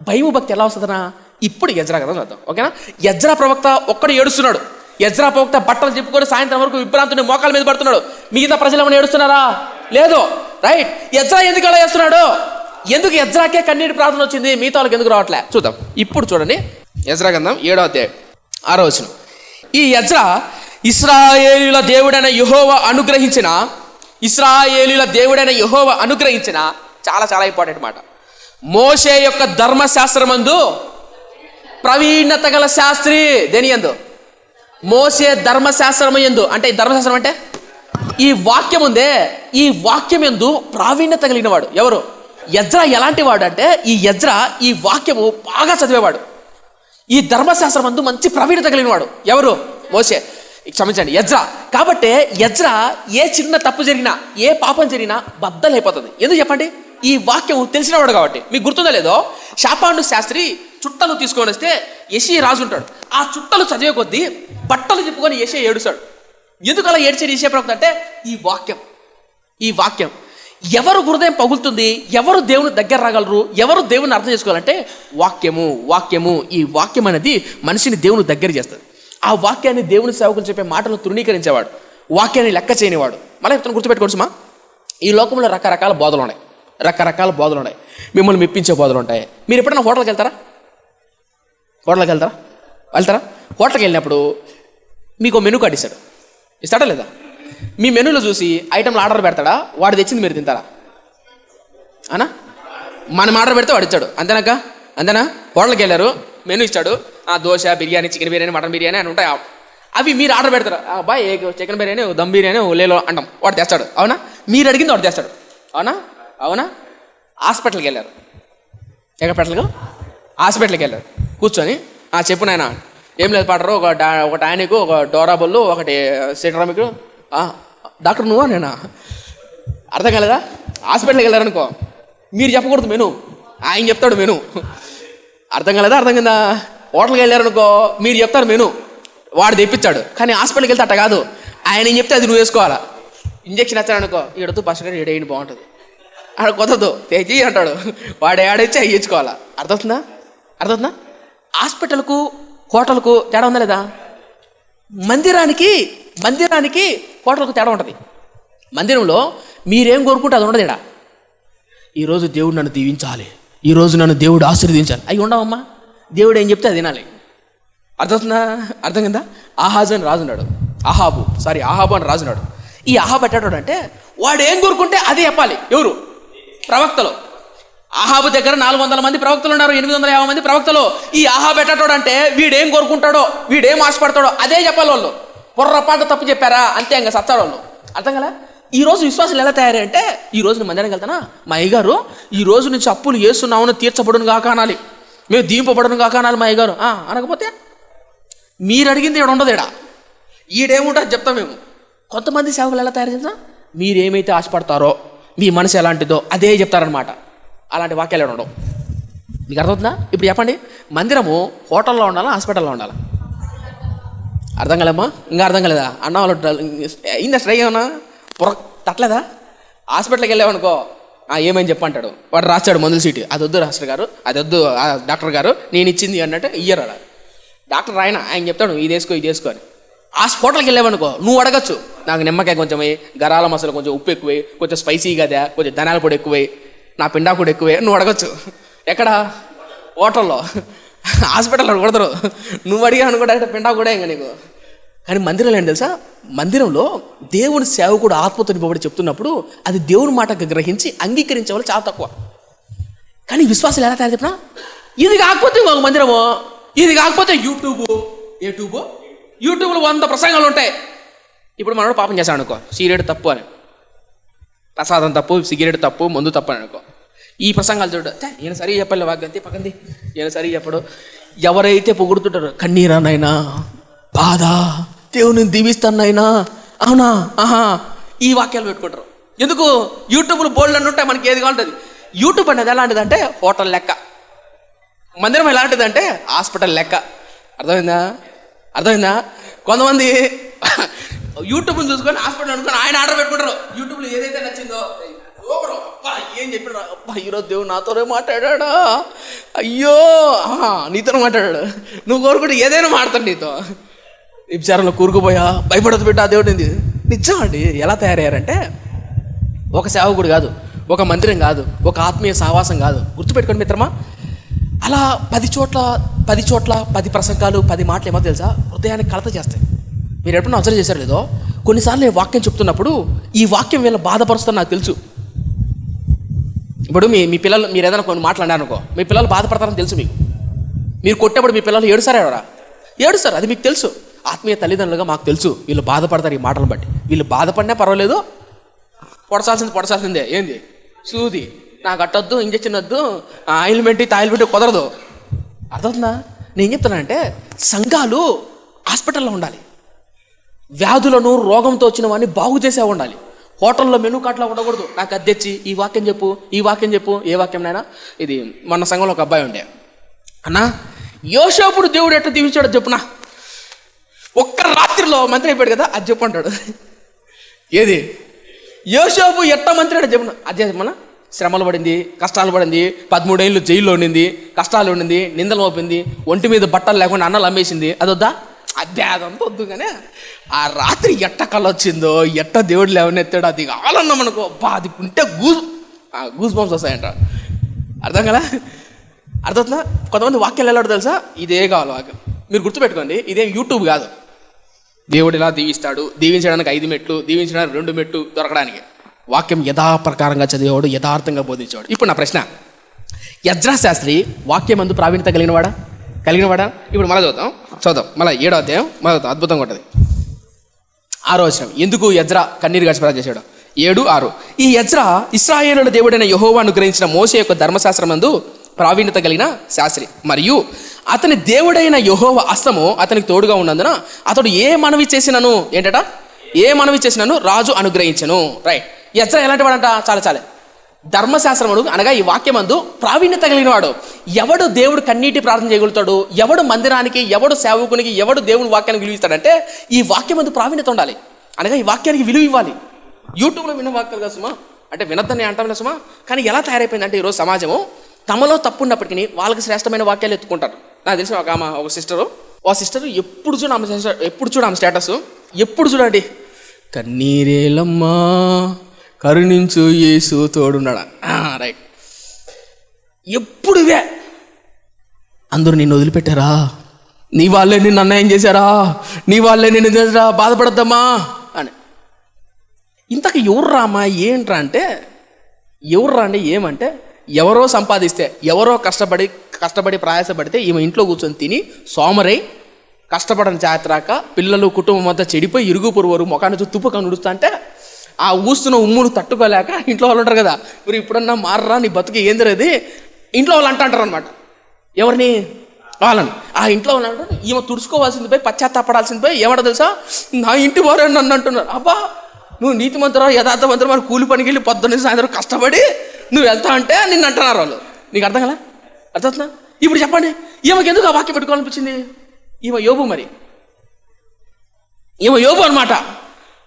భయము భక్తి ఎలా వస్తుందనా? ఇప్పుడు ఎజ్రా కదా చూద్దాం, ఓకేనా? ఎజ్రా ప్రవక్త ఒక్కడు ఏడుస్తున్నాడు. ఎజ్రా ప్రవక్త బట్టలు చెప్పుకొని సాయంత్రం వరకు విభ్రాంతుని మోకాల మీద పడుతున్నాడు. మిగతా ప్రజలు ఏమైనా ఏడుస్తున్నారా? లేదు. రైట్. ఎజ్రా ఎందుకు అలా చేస్తున్నాడు? ఎందుకు ఎజ్రాకే కన్నీటి ప్రార్థన వచ్చింది, మిగతా వాళ్ళకి ఎందుకు రావట్లే? చూద్దాం. ఇప్పుడు చూడండి, ఎజ్రా గ్రంథం 7వ అధ్యాయం 6వ వచనం. ఈ ఎజ్రా ఇశ్రాయేలీయుల దేవుడైన యెహోవా అనుగ్రహించిన చాలా చాలా ఇంపార్టెంట్ మాట. మోషే యొక్క ధర్మశాస్త్రమందు ప్రవీణత గల శాస్త్రి. దేని యందు? మోషే ధర్మశాస్త్రం యందు. అంటే ఈ ధర్మశాస్త్రం అంటే ఈ వాక్యం ఉందే, ఈ వాక్యం యందు ప్రావీణ్యత కలిగిన వాడు ఎవరు? ఎజ్రా. ఎలాంటి వాడు అంటే ఈ ఎజ్రా ఈ వాక్యము బాగా చదివేవాడు. ఈ ధర్మశాస్త్రం అందు మంచి ప్రవీణత కలిగిన వాడు ఎవరు? మోషే, క్షమించండి, ఎజ్రా. కాబట్టి ఎజ్రా ఏ చిన్న తప్పు జరిగినా, ఏ పాపం జరిగినా బద్దలైపోతుంది. ఎందుకు చెప్పండి? ఈ వాక్యం తెలిసినవాడు కాబట్టి. మీకు గుర్తుందో లేదో, శాపాండు శాస్త్రి చుట్టలు తీసుకొని వస్తే యెషయా రాజు ఉంటాడు. ఆ చుట్టలు చదివే కొద్దీ బట్టలు చెప్పుకొని యెషయా ఏడుస్తాడు. ఎందుకు అలా ఏడ్చేది యెషయా ప్రవక్త అంటే ఈ వాక్యం ఎవరు హృదయం పగులుతుంది, ఎవరు దేవుని దగ్గర రాగలరు, ఎవరు దేవుని అర్థం చేసుకోవాలంటే వాక్యము. ఈ వాక్యం అనేది మనిషిని దేవుని దగ్గర చేస్తుంది. ఆ వాక్యాన్ని దేవుని సేవకులు చెప్పే మాటలను తృణీకరించేవాడు, వాక్యాన్ని లెక్క చేయనివాడు. మళ్ళీ చెప్తాను, గుర్తుపెట్టుకోవచ్చుమా, ఈ లోకంలో రకరకాల బోధలు ఉన్నాయి. మిమ్మల్ని మెప్పించే బోధలు ఉంటాయి. మీరు ఎప్పుడైనా హోటల్కి వెళ్తారా? హోటల్కి వెళ్ళినప్పుడు మీకు మెనూ కార్డు ఇస్తాడా లేదా? మీ మెనూలో చూసి ఐటెంలు ఆర్డర్ పెడతాడా? వాడు తెచ్చింది మీరు తింటారా? అనా? మనం ఆర్డర్ పెడితే వాడు ఇచ్చాడు, అంతేనా? హోటల్కి వెళ్ళారు, మెనూ ఇచ్చాడు, దోశ, బిర్యానీ, చికెన్ బిర్యానీ, మటన్ బిర్యానీ అని ఉంటాయి. అవి మీరు ఆర్డర్ పెడతారు, బాయ్ చికెన్ బిర్యానీ, దమ్ బిర్యానీ, లేలో అంటాం, వాడు తెస్తాడు. అవునా? మీరు అడిగింది వాడు తెస్తాడు. అవునా? హాస్పిటల్కి వెళ్ళారు, హాస్పిటల్కి వెళ్ళారు, కూర్చొని చెప్పు నాయన, ఏం లేదు పాటరు, ఒక టానిక్, ఒక డోరాబుల్, ఒకటి సిట్రామిక్. డాక్టర్ నువ్వా నేనా? అర్థం కాలేదా? హాస్పిటల్కి వెళ్ళారనుకో, మీరు చెప్పకూడదు మెను, ఆయన చెప్తాడు మెను. అర్థం కాలేదా? అర్థం కింద. హోటల్కి వెళ్ళారనుకో, మీరు చెప్తారు మెను, వాడు తెప్పించాడు. కానీ హాస్పిటల్కి వెళ్తే అట్ట కాదు, ఆయన ఏం చెప్తే అది నువ్వు వేసుకోవాలా. ఇంజక్షన్ వచ్చాడనుకో, ఈడొద్దు ఫస్ట్ గారు ఏడేయండి బాగుంటుంది, ఆడ కొత్తదు తెచ్చి అంటాడు, వాడు ఏడొచ్చి అవి ఇచ్చుకోవాలా. అర్థవుతుందా? హాస్పిటల్కు హోటల్కు తేడా ఉందా లేదా? మందిరానికి హోటల్కు తేడా ఉంటుంది. మందిరంలో మీరేం కోరుకుంటే అది ఉండదు. ఇక్కడ ఈరోజు దేవుడు నన్ను దీవించాలి, ఈరోజు నన్ను దేవుడు ఆశీర్వదించాలి, అవి ఉండవమ్మా. దేవుడు ఏం చెప్తే అది వినాలి. అర్థం కింద. ఆహాబు అని రాజున్నాడు. ఈ ఆహాబు ఎట్టాడు అంటే, వాడు ఏం కోరుకుంటే అదే చెప్పాలి. ఎవరు? ప్రవక్తలు. ఆహాబు దగ్గర 400 మంది ప్రవక్తలు ఉన్నారు, 850 మంది ప్రవక్తలు. ఈ ఆహాబు ఎట్టాడు అంటే, వీడేం కోరుకుంటాడో, వీడేం ఆశపడతాడో అదే చెప్పాలి. వాళ్ళు పొర్రపాటు తప్పు చెప్పారా అంతే, ఇంకా సచ్చాడు వాళ్ళు. అర్థం కదా? ఈ రోజు విశ్వాసాలు ఎలా తయారంటే, ఈ రోజు నేను మందిరానికి వెళ్తానా, మా అయ్యగారు ఈ రోజు నుంచి అప్పులు చేస్తున్నామని తీర్చబడును కాక అనాలి, మేము దీంపబడును కాక అనాలి మా అయ్యగారు. అనకపోతే మీరు అడిగింది ఇక్కడ ఉండదు. ఈడేముంటుంది చెప్తాం మేము. కొంతమంది సేవకులు ఎలా తయారు చేసినా, మీరేమైతే ఆశపడతారో, మీ మనసు ఎలాంటిదో అదే చెప్తారనమాట. అలాంటి వాక్యాలు ఉండవు. మీకు అర్థమవుతుందా? ఇప్పుడు చెప్పండి, మందిరము హోటల్లో ఉండాలా, హాస్పిటల్లో ఉండాలా? అర్థం కాలేమ్మా? ఇంకా అర్థం కాలేదా? అన్న వాళ్ళు అయిందా స్ట్రైక్ ఏమన్నా తట్టలేదా? హాస్పిటల్కి వెళ్ళామనుకో, ఏమని చెప్పంటాడు, వాడు రాస్తాడు మందుల సీటు, అది వద్దు డాక్టర్ గారు, అది వద్దు డాక్టర్ గారు, నేను ఇచ్చింది అన్నట్టు ఇయ్యరు. అలా డాక్టర్ ఆయన చెప్తాడు, ఇది వేసుకో అని. హోటల్కి వెళ్ళావనుకో, నువ్వు అడగచ్చు, నాకు నిమ్మకాయ కొంచెం వేయి, గరాల మసాలా కొంచెం ఉప్పు ఎక్కువే, కొంచెం స్పైసీ కదా, కొంచెం ధనాల పొడి ఎక్కువే, నా పిండా కూడా ఎక్కువే, నువ్వు అడగచ్చు. ఎక్కడ? హోటల్లో. హాస్పిటల్లో కొడతారు. నువ్వు అడిగా అనుకో డైరెక్ట్ పిండా కూడా ఇంకా నీకు. కానీ మందిరంలో ఏంటి తెలుసా? మందిరంలో దేవుని సేవకుడు ఆత్మతో నింపబడి చెప్తున్నప్పుడు అది దేవుని మాట గ్రహించి అంగీకరించే వాళ్ళు చాలా తక్కువ. కానీ విశ్వాసాలు ఎలా తయారు చెప్పినా, ఇది కాకపోతే ఇంకొక మందిరము, ఇది కాకపోతే యూట్యూబ్లో 100 ప్రసంగాలు ఉంటాయి. ఇప్పుడు మనోడు పాపం చేశాడు అనుకో, సిగరెట్ తప్పు అని, ప్రసాదం తప్పు, సిగరెట్ తప్పు, మందు తప్పు అని అనుకో. ఈ ప్రసంగాలు చూడ, ఈయన సరిగా చెప్పాలి, వాగ్యంతి పక్కంది, ఈయన సరిగా చెప్పడు. ఎవరైతే పొగుడుతుంటారో, కన్నీరానైనా, బాధ, దేవుని దీవిస్తానైనా, అవునా, ఈ వాక్యాలు పెట్టుకుంటారు. ఎందుకు? యూట్యూబ్లో బోల్డ్ అని ఉంటాయి, మనకి ఏది కావాలంటుంది. యూట్యూబ్ అనేది ఎలాంటిదంటే హోటల్ లెక్క, మందిరం ఎలాంటిదంటే హాస్పిటల్ లెక్క. అర్థమైందా? కొంతమంది యూట్యూబ్ని చూసుకొని హాస్పిటల్ అనుకొని ఆయన ఆర్డర్ పెట్టుకుంటారు. యూట్యూబ్లో ఏదైతే నచ్చిందో ఏం చెప్పాడు, ఈరోజు దేవుడు నాతోనే మాట్లాడా, అయ్యో నీతోనే మాట్లాడాడు, నువ్వు కోరుకుంటే ఏదైనా మాడతాడు నీతో. ఈ విచారంలో కూరుకుపోయా, భయపడదు బిడ్డ దేవుడు. నిజం అండి. ఎలా తయారయ్యారంటే, ఒక సేవకుడు కాదు, ఒక మందిరం కాదు, ఒక ఆత్మీయ సహవాసం కాదు. గుర్తుపెట్టుకోండి మిత్రమా. అలా 10 చోట్ల 10 ప్రసంగాలు 10 మాటలు ఏమో తెలుసా, హృదయాన్ని కలత చేస్తాయి. మీరు ఎప్పుడన్నా అబ్జర్వ్ చేశారు లేదో, కొన్నిసార్లు నేను వాక్యం చెప్తున్నప్పుడు ఈ వాక్యం వీళ్ళ బాధపరుస్తుందని నాకు తెలుసు. ఇప్పుడు మీ పిల్లలు మీరు ఏదైనా కొన్ని మాట్లాడారనుకో, మీ పిల్లలు బాధపడతారని తెలుసు మీకు. మీరు కొట్టేప్పుడు మీ పిల్లలు ఏడుస్తారు, అది మీకు తెలుసు. ఆత్మీయ తల్లిదండ్రులుగా మాకు తెలుసు వీళ్ళు బాధపడతారు ఈ మాటలను బట్టి. వీళ్ళు బాధపడినా పర్వాలేదు, పొడసాల్సిందే. ఏంది సూది, నాకు అట్టొద్దు, ఇంజక్షన్ వద్దు, ఆయిల్మెంట్ కుదరదు. అర్థమవుతుందా? నేను చెప్తున్నానంటే సంఘాలు హాస్పిటల్లో ఉండాలి. వ్యాధులను, రోగంతో వచ్చిన వాడిని బాగు చేసే ఉండాలి. హోటల్లో మెనూ కార్ట్లో ఉండకూడదు. నాకు అది తెచ్చి ఈ వాక్యం చెప్పు. ఏ వాక్యం నాయనా? ఇది మన సంఘంలో ఒక అబ్బాయి ఉండే, అన్నా యోసేపుడు దేవుడు ఎట్లా దీవించాడో చెప్పునా, ఒక్క రాత్రిలో మంత్రి అయిపోయాడు కదా, అది చెప్పు అంటాడు. ఏది యోసేపు ఎట్ట మంత్రి అంటే చెప్పున, అది చెప్పమన్నా. శ్రమలు పడింది, కష్టాలు పడింది, 13 ఏళ్ళు జైల్లో ఉండింది, కష్టాలు ఉండింది, నిందలు మోపింది, ఒంటి మీద బట్టలు లేకుండా అన్నలు అమ్మేసింది. అదొద్దా? అదంతా వద్దు. కానీ ఆ రాత్రి ఎట్ట కళ వచ్చిందో, ఎట్ట దేవుడు లేవనెత్తాడు, అది కావాలన్నా మనకు అది ఉంటే గూస్ బంప్స్ వస్తాయంట. అర్థం కదా? అర్థమవుతుందా? కొంతమంది వాక్యాలు వెళ్ళాడు తెలుసా, ఇదే కావాలి వాక్యం. మీరు గుర్తుపెట్టుకోండి, ఇదేం యూట్యూబ్ కాదు. దేవుడు ఇలా దీవిస్తాడు, దీవించడానికి 5 మెట్లు, దీవించడానికి 2 మెట్లు దొరకడానికి. వాక్యం యథాప్రకారంగా చదివేవాడు, యథార్థంగా బోధించేవాడు. ఇప్పుడు నా ప్రశ్న, ఎజ్రా శాస్త్రి వాక్యం అందు ప్రావీణ్యత కలిగినవాడా? ఇప్పుడు మళ్ళీ చదువుతాం మళ్ళీ 7వ అధ్యాయం మొదలు. అద్భుతంగా ఉంటుంది. 6వ వచనం, ఎందుకు ఎజ్రా కన్నీరు గార్చి ప్రార్థన చేశాడు? 7:6. ఈ ఎజ్రా ఇశ్రాయేలుల దేవుడైన యెహోవాను గ్రహించిన మోషే యొక్క ధర్మశాస్త్రమందు ప్రావీణ్యత కలిగిన శాస్త్రి, మరియు అతని దేవుడైన యెహోవా హస్తము అతనికి తోడుగా ఉన్నందున అతడు ఏ మనవి చేసినను రాజు అనుగ్రహించను. రైట్. ఎజ్రా ఎలాంటి వాడంట? చాలా ధర్మశాస్త్రముడు అనగా ఈ వాక్యమందు ప్రావీణ్యత కలిగిన వాడు. ఎవడు దేవుడు కన్నీటి ప్రార్థన చేయగలుగుతాడు? ఎవడు మందిరానికి, ఎవడు సేవకునికి, ఎవడు దేవుని వాక్యానికి విలువ ఇస్తాడంటే ఈ వాక్యమందు ప్రావీణ్యత ఉండాలి. అనగా ఈ వాక్యానికి విలువ ఇవ్వాలి. యూట్యూబ్లో విన్న వాక్యాలు కదా సుమా, అంటే వినొద్దని అంటాం సుమా. కానీ ఎలా తయారైపోయిందంటే ఈరోజు సమాజము తమలో తప్పు ఉన్నప్పటికీ వాళ్ళకి శ్రేష్టమైన వాక్యాలు ఎత్తుకుంటారు. నాకు తెలిసిన ఒక సిస్టరు ఎప్పుడు చూడు ఆమె స్టేటస్, ఎప్పుడు చూడండి, కన్నీరేలమ్మా కరుణించు యేసు తోడున్నాడా. రైట్. ఎప్పుడు ఇవే. అందరూ నిన్ను వదిలిపెట్టారా, నీ వాళ్ళే నిన్ను అన్యాయం చేశారా, నీ వాళ్ళే నిన్ను చేశారా, బాధపడద్దమ్మా అని. ఇంతకు ఎవర్రా అమ్మా ఏంట్రా అంటే, ఏమంటే ఎవరో సంపాదిస్తే, ఎవరో కష్టపడి ప్రయాసపడితే ఈమె ఇంట్లో కూర్చొని తిని సోమరై కష్టపడని జాతరాక పిల్లలు కుటుంబం అంతా చెడిపోయి ఇరుగు పొరుగు ముఖాన్ని తుప్పుగా నుడుస్తా అంటే ఆ ఊస్తున్న ఉమ్మును తట్టుకోలేక ఇంట్లో వాళ్ళు ఉంటారు కదా, మీరు ఇప్పుడన్నా మారరా, నీ బతుకు ఏందిరేది, ఇంట్లో వాళ్ళు అంటారు అనమాట. ఎవరిని? వాళ్ళని. ఆ ఇంట్లో వాళ్ళు అంటారు, ఈమె తుడుచుకోవాల్సింది పోయి పశ్చాత్తాపడాల్సింది పోయి ఏమంటో తెలుసా, నా ఇంటి వారు నన్ను అంటున్నారు. అబ్బా, నువ్వు నీతిమంతురా, యథార్థమంతురా, మరి కూలి పనికి వెళ్ళి పొద్దున్న సాయంత్రం కష్టపడి నువ్వు వెళ్తా అంటే నిన్ను అంటున్నారు వాళ్ళు. నీకు అర్థం కదా? అర్థవుతుందా? ఇప్పుడు చెప్పండి, ఈమెకి ఎందుకు ఆ వాక్యం పెట్టుకోవాలనిపించింది? ఈమె యోబు అనమాట.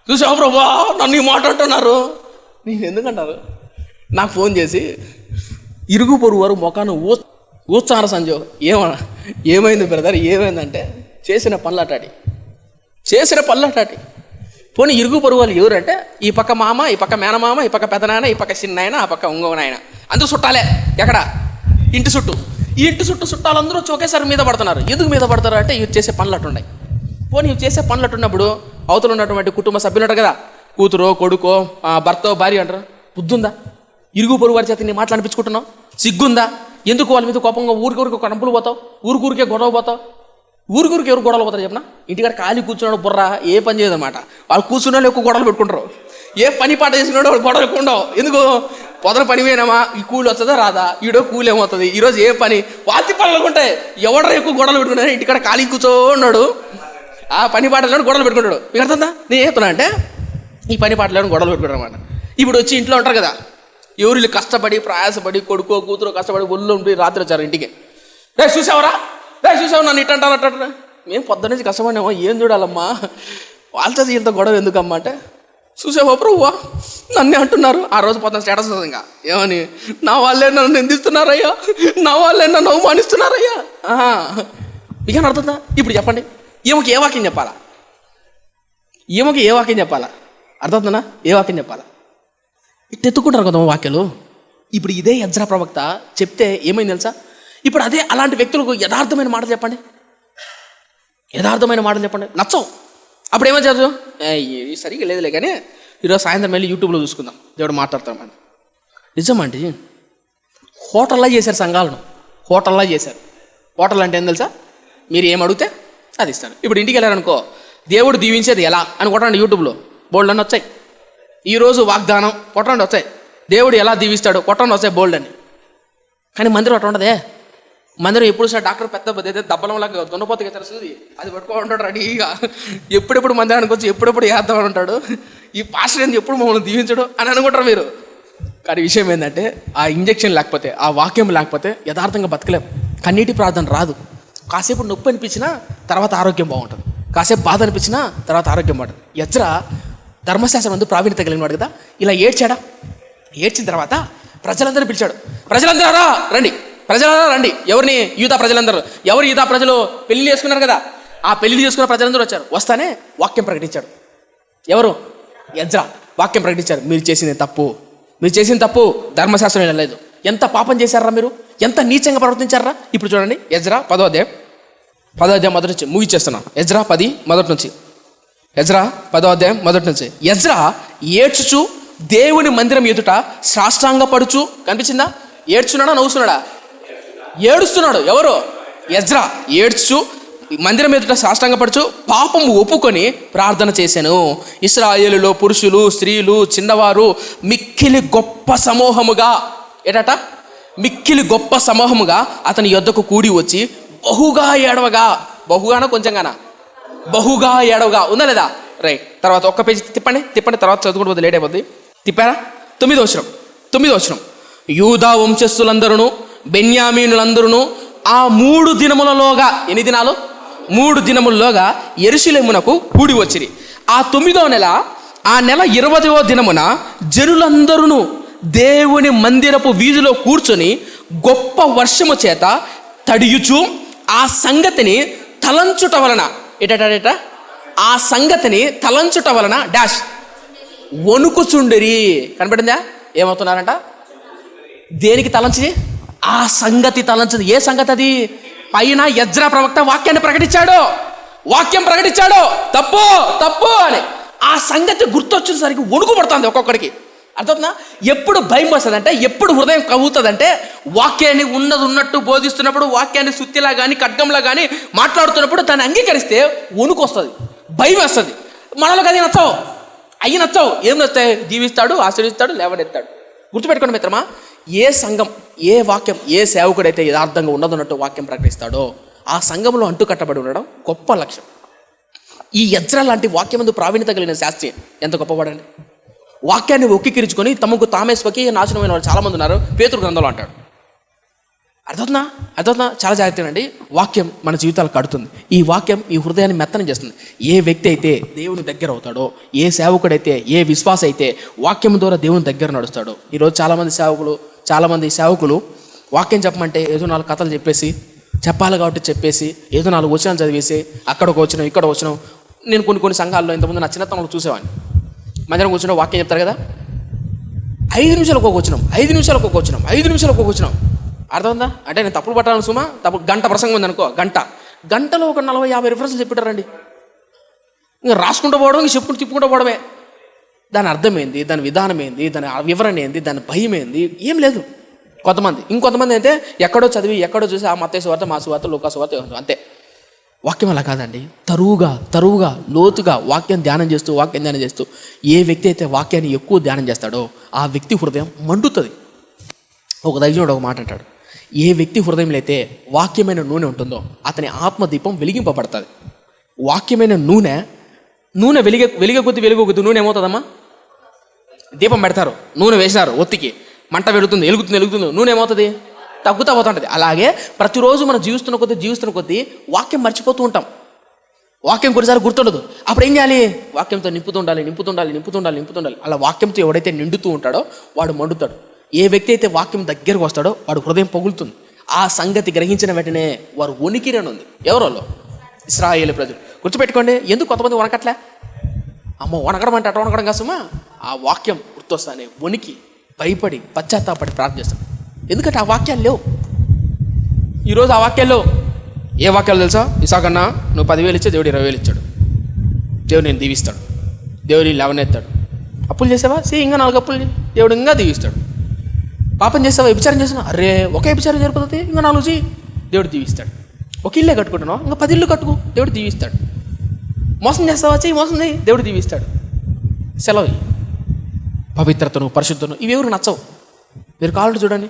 చూసావు ప్రభా, నన్ను ఈ మాట అంటున్నారు. నేను ఎందుకంటారు? నాకు ఫోన్ చేసి ఇరుగు పొరుగు వారు మొఖాన్ని ఊచార సంజయ్ ఏమైంది బ్రదర్, ఏమైందంటే చేసిన పనులటాటి. పోనీ ఇరుగు పొరుగు వాళ్ళు ఎవరంటే ఈ పక్క మామ, ఈ పక్క మేనమామ, ఈ పక్క పెదనాయన, ఈ పక్క చిన్నాయన, ఆ పక్క ఇంకో నాయన, అందరూ చుట్టాలే. ఎక్కడ? ఇంటి చుట్టూ. ఈ ఇంటి చుట్టూ చుట్టాలందరూ ఒకేసారి మీద పడుతున్నారు. ఎందుకు మీద పడతారు అంటే ఇవి చేసే పనులు అట్టున్నాయి. పోనీ ఇవి చేసే పనులు అట్టున్నప్పుడు అవతల ఉన్నటువంటి కుటుంబ సభ్యులు ఉంటారు కదా, కూతురో కొడుకో భర్తో భార్య అంటారు. బుద్ధుందా? ఇరుగు పొరుగు వారి చేత నీ మాటలు అనిపించుకుంటున్నావు? సిగ్గుందా? ఎందుకు వాళ్ళ మీద కోపంగా ఊరికి కంపులు పోతావు, ఊరికే గొడవ పోతావు? ఊరికి ఎవరు గొడవలు పోతారు చెప్పిన? ఇంటికాడ ఖాళీ కూర్చున్నాడు బుర్ర ఏ పని చేయదన్నమాట. వాళ్ళు కూర్చున్న వాళ్ళు ఎక్కువ గొడవలు పెట్టుకుంటారు. ఏ పని పాట చేసినాడు వాళ్ళు గొడవలు ఎక్కువ ఉండవు. ఎందుకు? పొదల పని పోయినామా, ఈ కూలి వస్తుందా రాదా, ఈడో కూలి ఏమవుతుంది, ఈరోజు ఏ పని, వాతి పనులు ఉంటాయి. ఎవడో ఎక్కువ గొడవలు పెట్టుకుంటాడు, ఇంటికాడ ఖాళీ కూర్చోన్నాడు, ఆ పని పాటలను గొడవలు పెట్టుకుంటాడు. మీకు అర్థందా నేను చెప్తున్నా అంటే? ఈ పని పాటలను గొడవలు పెట్టుకుంటారు అన్నమాట. ఇప్పుడు వచ్చి ఇంట్లో ఉంటారు కదా, ఎవరు కష్టపడి ప్రయాసపడి కొడుకో కూతురు కష్టపడి ఒళ్ళు ఉండి రాత్రి వచ్చారు ఇంటికి. చూసావు నన్ను ఇట్ట అంటారు అట్ట. మేము పొద్దున్న నుంచి కష్టపడినామో ఏం చూడాలమ్మా, వాళ్ళతో ఇంత గొడవ ఎందుకమ్మా అంటే, చూసావా ప్రభువా నన్నే అంటున్నారు. ఆ రోజు పొద్దున్న స్టేటస్ వస్తుంది ఇంకా ఏమని, నా వాళ్ళే నన్ను నిందిస్తున్నారయ్యా, నా వాళ్ళే నన్ను అవమానిస్తున్నారయ్యా. మీకేం అర్థందా? ఇప్పుడు చెప్పండి, ఈమెకి ఏ వాక్యం చెప్పాలా? అర్థవుతుందా? ఏ వాక్యం చెప్పాలా? ఇట్లా ఎత్తుకుంటారు కొంతమంది వాక్యాలు. ఇప్పుడు ఇదే ఎజ్రా ప్రవక్త చెప్తే ఏమైంది తెలుసా? ఇప్పుడు అదే అలాంటి వ్యక్తులకు యథార్థమైన మాటలు చెప్పండి, యథార్థమైన మాటలు చెప్పండి, నచ్చవు. అప్పుడు ఏమని చదువు సరిగ్గా లేదులే కానీ ఈరోజు సాయంత్రం వెళ్ళి యూట్యూబ్లో చూసుకుందాం, దేవుడు మాట్లాడతామని. నిజమండి, హోటల్లా చేశారు సంఘాలను, హోటల్లా చేశారు. హోటల్ అంటే ఏం తెలుసా? మీరు ఏం అడిగితే అది ఇస్తాను. ఇప్పుడు ఇంటికి వెళ్ళారనుకో, దేవుడు దీవించేది ఎలా అని కొట్టండి, యూట్యూబ్లో బోల్డ్ అని వచ్చాయి. ఈరోజు వాగ్దానం కొట్టండి వచ్చాయి, దేవుడు ఎలా దీవిస్తాడు కొట్టండి వచ్చాయి బోల్డ్ అని. కానీ మందిరం అట్లా ఉండదే. మందిరం ఎప్పుడు సార్ డాక్టర్ పెద్ద దబ్బలంలాగా దున్నపోతగా తెలుస్తుంది, అది పట్టుకో ఉంటాడు రెడీగా, ఎప్పుడెప్పుడు మందిరానికి వచ్చి ఎప్పుడెప్పుడు వేద్దామని ఉంటాడు. ఈ పాస్టర్ ఏంది ఎప్పుడు మమ్మల్ని దీవించడు అని అనుకుంటారు మీరు. కానీ విషయం ఏంటంటే ఆ ఇంజెక్షన్ లేకపోతే, ఆ వాక్యం లేకపోతే యథార్థంగా బతకలేం. కన్నీటి ప్రార్థన రాదు. కాసేపు నొప్పి అనిపించినా తర్వాత ఆరోగ్యం బాగుంటుంది, కాసేపు బాధ అనిపించినా తర్వాత ఆరోగ్యం బాగుంటుంది. ఎజ్రా ధర్మశాస్త్రం అందు ప్రావీణ్యత కలిగిన వాడు కదా, ఇలా ఏడ్చాడా. ఏడ్చిన తర్వాత ప్రజలందరూ పిలిచాడు, ప్రజలందరూ రండి, ప్రజలందరూ రండి. ఎవరిని? యూదా ప్రజలందరూ. ఎవరు యూదా ప్రజలు? పెళ్లి చేసుకున్నారు కదా, ఆ పెళ్లి చేసుకున్న ప్రజలందరూ వచ్చారు. వస్తానే వాక్యం ప్రకటించాడు. ఎవరు? ఎజ్రా వాక్యం ప్రకటించారు. మీరు చేసింది తప్పు, మీరు చేసిన తప్పు, ధర్మశాస్త్రం వెళ్ళలేదు. ఎంత పాపం చేశారా మీరు, ఎంత నీచంగా ప్రవర్తించారా. ఇప్పుడు చూడండి ఎజ్రా 10వ అధ్యాయం మొదటి నుంచి ముగిచేస్తున్నాం. ఎజ్రా 10 మొదటి నుంచి, ఎజ్రా 10వ అధ్యాయం మొదటి నుంచి. ఎజ్రా ఏడ్చుచు దేవుని మందిరం ఎదుట సాష్టాంగపడుచు, కనిపించిందా? ఏడ్చున్నాడా నవ్వుతున్నాడా? ఏడుస్తున్నాడు. ఎవరు? ఎజ్రా ఏడ్చు మందిరం ఎదుట సాష్టాంగపడుచు పాపం ఒప్పుకొని ప్రార్థన చేశాను. ఇశ్రాయేలులో పురుషులు, స్త్రీలు, చిన్నవారు మిక్కిలి గొప్ప సమూహముగా, ఏటట మిక్కిలి గొప్ప సమూహముగా అతని యొద్దకు కూడి వచ్చి బహుగా ఏడవగా, బహుగానా కొంచెంగానా? బహుగా ఏడవగా ఉందా లేదా? రైట్. తర్వాత ఒక్క పేజీ తిప్పండి, తర్వాత చదువుకుంటూ లేట్ అయిపోద్ది. తిప్పారా? 9వ వచనం. యూదా వంశస్థులందరూ బెన్యామీనులందరూ ఆ 3 దినములలోగా, ఎన్ని దినాలు? 3 దినములలోగా యెరూషలేమునకు కూడి వచ్చిరి. ఆ 9వ నెల, ఆ నెల 20వ దినమున జనులందరూ దేవుని మందిరపు వీధిలో కూర్చొని గొప్ప వర్షము చేత తడియుచు ఆ సంగతిని తలంచుట వలన, ఏటా ఆ సంగతిని తలంచుట వలన డాష్ వణుకుచుండిరి. కనపడిందా? ఏమవుతున్నారంట? దేనికి తలంచి? ఆ సంగతి తలంచదు. ఏ సంగతి అది? పైన ఎజ్రా ప్రవక్త వాక్యాన్ని ప్రకటించాడు, తప్పు తప్పు అని. ఆ సంగతి గుర్తొచ్చేసరికి వణుకు పడుతుంది ఒక్కొక్కడికి. అర్థమవుతుందా? ఎప్పుడు భయం వస్తుందంటే, ఎప్పుడు హృదయం కవుతుందంటే, వాక్యాన్ని ఉన్నట్టు బోధిస్తున్నప్పుడు, వాక్యాన్ని సుత్తిలా కానీ ఖడ్గంలా కానీ మాట్లాడుతున్నప్పుడు దాన్ని అంగీకరిస్తే వణుకు వస్తుంది, భయం వస్తుంది. మనలోకి అది నచ్చవు, ఏం నచ్చాయి? జీవిస్తాడు, ఆశ్రయిస్తాడు, లేవనెత్తాడు. గుర్తుపెట్టుకోండి మిత్రమా, ఏ సంఘం, ఏ వాక్యం, ఏ సేవకుడైతే యథార్థంగా ఉన్నట్టు వాక్యం ప్రకటిస్తాడో ఆ సంఘంలో అంటు కట్టబడి ఉండడం గొప్ప లక్ష్యం. ఈ ఎజ్రా లాంటి వాక్యం ముందు ప్రావీణ్యత కలిగిన శాస్త్రి ఎంత గొప్పవాడండి. వాక్యాన్ని ఒక్కికిరించుకొని తమకు తామే స్వకీయ నాశనమైన వాళ్ళు చాలామంది ఉన్నారు, పేతురు గ్రంథంలో అంటాడు. అర్థవుతుందా? చాలా జాగ్రత్తనండి. వాక్యం మన జీవితాలు కడుతుంది. ఈ వాక్యం ఈ హృదయాన్ని మెత్తనం చేస్తుంది. ఏ వ్యక్తి అయితే దేవుని దగ్గర అవుతాడో, ఏ సేవకుడైతే, ఏ విశ్వాస అయితే వాక్యం ద్వారా దేవుని దగ్గర నడుస్తాడో. ఈరోజు చాలామంది సేవకులు వాక్యం చెప్పమంటే ఏదో 4 కథలు చెప్పాలి కాబట్టి చెప్పేసి ఏదో 4 వచనాలు చదివేసి అక్కడికి వచ్చినాం, ఇక్కడ వచ్చినాం. నేను కొన్ని సంఘాల్లో ఇంతకుముందు నా చిన్నతనంలో చూసేవాడిని. మధ్యాహ్నం కూర్చున్న వాక్యం చెప్తారు కదా, 5 నిమిషాలకు ఒక వచ్చినాం. అర్థమైందా? అంటే నేను తప్పులు పట్టాను సుమా, గంట ప్రసంగం ఉంది అనుకో, గంటలో ఒక 40-50 రిఫరెన్స్లు చెప్పిటారండి. ఇంకా రాసుకుంటూ పోవడం, ఇంక తిప్పుకుంటూ పోవడమే. దాని అర్థం ఏంది, దాని విధానం ఏంది, దాని వివరణ ఏంది, దాని భయం ఏంది, ఏం లేదు. ఇంకొంతమంది అయితే ఎక్కడో చదివి ఎక్కడో చూసి ఆ మత్తయి సువార్త, మా సువార్త, లూకా సువార్త అంతే. వాక్యం అలా కాదండి. తరువుగా లోతుగా వాక్యం ధ్యానం చేస్తూ ఏ వ్యక్తి అయితే వాక్యాన్ని ఎక్కువ ధ్యానం చేస్తాడో ఆ వ్యక్తి హృదయం మండుతుంది. ఒక దైవజనుడు ఒక మాట అంటాడు, ఏ వ్యక్తి హృదయంలో అయితే వాక్యమైన నూనె ఉంటుందో అతని ఆత్మదీపం వెలిగింపబడుతుంది. వాక్యమైన నూనె వెలిగే కొద్ది నూనె ఏమవుతుందమ్మా? దీపం పెడతారు, నూనె వేసినారు, ఒత్తికి మంట వెలుగుతుంది, నూనె ఏమవుతుంది? తగ్గుతూ పోతుంటుంది. అలాగే ప్రతిరోజు మనం జీవిస్తున్న కొద్దీ వాక్యం మర్చిపోతూ ఉంటాం. వాక్యం కొన్నిసార్లు గుర్తుండదు. అప్పుడు ఏం చేయాలి? వాక్యంతో నింపుతుండాలి. అలా వాక్యంతో ఎవడైతే నిండుతూ ఉంటాడో వాడు మండుతాడు. ఏ వ్యక్తి అయితే వాక్యం దగ్గరకు వస్తాడో వాడు హృదయం పగులుతుంది. ఆ సంగతి గ్రహించిన వెంటనే వారు వణికిరని ఉంది. ఎవరోళ్ళు? ఇశ్రాయేలు ప్రజలు. గుర్తుపెట్టుకోండి. ఎందుకు కొంతమంది వణకట్లే? వణకడం అంటే అట్లా వణకడం కాసమా? ఆ వాక్యం గుర్తొస్తానే వణికి భయపడి పశ్చాత్తాపడి ప్రార్థన చేస్తాడు. ఎందుకంటే ఆ వాక్యాలు లేవు. ఈరోజు ఆ వాక్యాల్లో ఏ వాక్యాలు తెలుసా? ఇసాకన్నా నువ్వు 10,000 ఇచ్చే దేవుడు 20,000 ఇచ్చాడు, దేవుడు నేను దీవిస్తాడు, దేవుడు లేవనెత్తాడు. అప్పులు చేసావా? ఇంకా 4 అప్పులు దేవుడు ఇంకా దీవిస్తాడు. పాపం చేసావా? వ్యభిచారం చేసినా, అరే ఒకే వ్యభిచారం జరిపోతుంది, ఇంకా 4 చేయి, దేవుడు దీవిస్తాడు. ఒక ఇల్లే కట్టుకుంటున్నావు, ఇంకా 10 ఇల్లు కట్టుకు, దేవుడు దీవిస్తాడు. మోసం చేస్తావా? చెయ్యి, మోసం చేయి, దేవుడు దీవిస్తాడు. సెలవు. పవిత్రతను, పరిశుద్ధను ఇవి ఎవరు నచ్చవు. మీరు కావాలంటే చూడండి,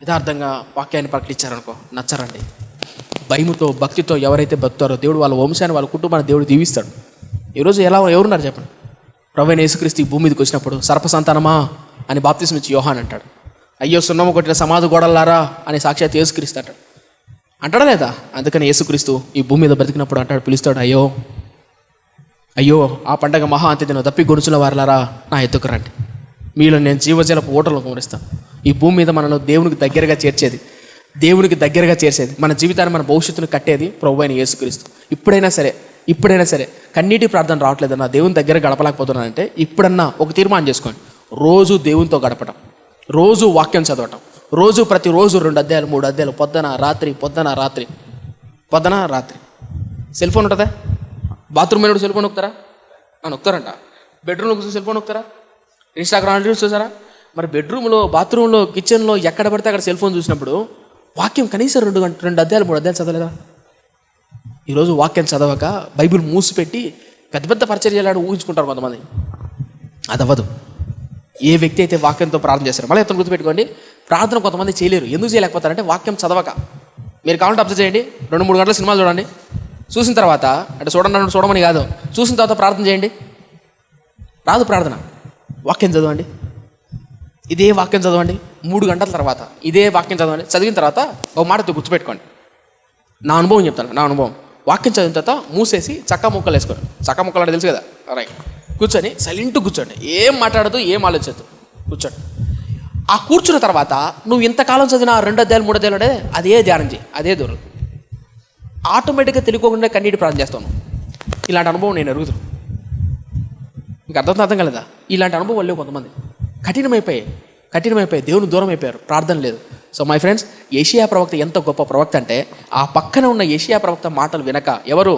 యథార్థంగా వాక్యాన్ని ప్రకటించారనుకో నచ్చరండి. భయముతో భక్తితో ఎవరైతే బతుకుతారో దేవుడు వాళ్ళ వంశాన్ని, వాళ్ళ కుటుంబాన్ని దేవుడు దీవిస్తాడు. ఈరోజు ఎవరున్నారు చెప్పండి? ప్రభువైన యేసుక్రీస్తు ఈ భూమి మీదకి వచ్చినప్పుడు సర్ప సంతానమా అని బాప్తిస్మం ఇచ్చి యోహాన్ అంటాడు. అయ్యో సున్నము కొట్టిన సమాధి గోడలారా అని సాక్షాత్ యేసుక్రీస్తు అంటాడు. అంటాడా లేదా? అందుకని యేసుక్రీస్తు ఈ భూమి మీద బ్రతికినప్పుడు అంటాడు, పిలుస్తాడు, అయ్యో అయ్యో ఆ పండగ మహా అంత్యదిన దప్పి గొడుచుల వారలారా నా ఎత్తుకు రండి, మీలో నేను జీవజలపు ఓటలను కుమరిస్తాను. ఈ భూమి మీద మనల్ని దేవునికి దగ్గరగా చేర్చేది, మన జీవితాన్ని, మన భవిష్యత్తును కట్టేది ప్రభువైన యేసుక్రీస్తు. ఇప్పుడైనా సరే కన్నీటి ప్రార్థన రావట్లేదన్నా, దేవుని దగ్గర గడపలేకపోతున్నానంటే ఇప్పుడన్నా ఒక తీర్మానం చేసుకోండి. రోజు దేవునితో గడపడం, రోజు వాక్యం చదవటం, ప్రతిరోజు 2 అధ్యాయాలు 3 అధ్యాయాలు పొద్దున రాత్రి. సెల్ ఫోన్ ఉంటుందా? బాత్రూమ్ వెళ్ళి సెల్ ఫోన్ నొక్కుతారా? నొక్కుతారంట. బెడ్రూమ్లో కూర్చొని సెల్ ఫోన్ నొక్కుతారా? ఇన్స్టాగ్రామ్ రీల్స్ చూసారా? మరి బెడ్రూమ్లో, బాత్రూంలో, కిచెన్లో ఎక్కడ పడితే అక్కడ సెల్ ఫోన్ చూసినప్పుడు వాక్యం కనీసం 2 అధ్యాయాలు 3 అధ్యాయాలు చదవలేదా? ఈరోజు వాక్యం చదవక బైబిల్ మూసిపెట్టి పెద్ద పరిచయం చేయాలని ఊహించుకుంటారు కొంతమంది. అది అవ్వదు. ఏ వ్యక్తి అయితే వాక్యంతో ప్రార్థన చేస్తారో, మళ్ళీ ఎత్తను గుర్తుపెట్టుకోండి, ప్రార్థన కొంతమంది చేయలేరు. ఎందుకు చేయలేకపోతారంటే వాక్యం చదవక. మీరు కావాలంటే అబ్జర్వ్ చేయండి, 2-3 గంటల సినిమాలు చూడండి, చూసిన తర్వాత అంటే చూడమని కాదు, చూసిన తర్వాత ప్రార్థన చేయండి. రాదు ప్రార్థన. వాక్యం చదవండి, ఇదే వాక్యం చదవండి. 3 గంటల తర్వాత ఇదే వాక్యం చదవండి. చదివిన తర్వాత ఒక మాటతో గుర్తుపెట్టుకోండి. నా అనుభవం చెప్తాను. నా అనుభవం, వాక్యం చదివిన తర్వాత మూసేసి చక్కా ముక్కలు వేసుకోండి. చక్కా ముక్కలు అంటే తెలుసు కదా, రైట్. కూర్చొని సైలెంట్ కూర్చోండి, ఏం మాట్లాడదు, ఏం ఆలోచించదు, కూర్చోండి. ఆ కూర్చున్న తర్వాత నువ్వు ఇంతకాలం చదివిన 2 అధ్యాయాలు 3 అధ్యాయాలు అదే ధ్యానం చేయి, అదే దూరం. ఆటోమేటిక్గా తెలియకుండా కన్నీటి ప్రార్థన చేస్తాను. ఇలాంటి అనుభవం నేను ఎరుగుతాను. మీకు అర్థం కాలేదా? ఇలాంటి అనుభవం వల్లే కొంతమంది కఠినమైపోయి దేవుని దూరం అయిపోయారు, ప్రార్థన లేదు. సో మై ఫ్రెండ్స్, యెషయా ప్రవక్త ఎంత గొప్ప ప్రవక్త అంటే, ఆ పక్కన ఉన్న యెషయా ప్రవక్త మాటలు వినక ఎవరు?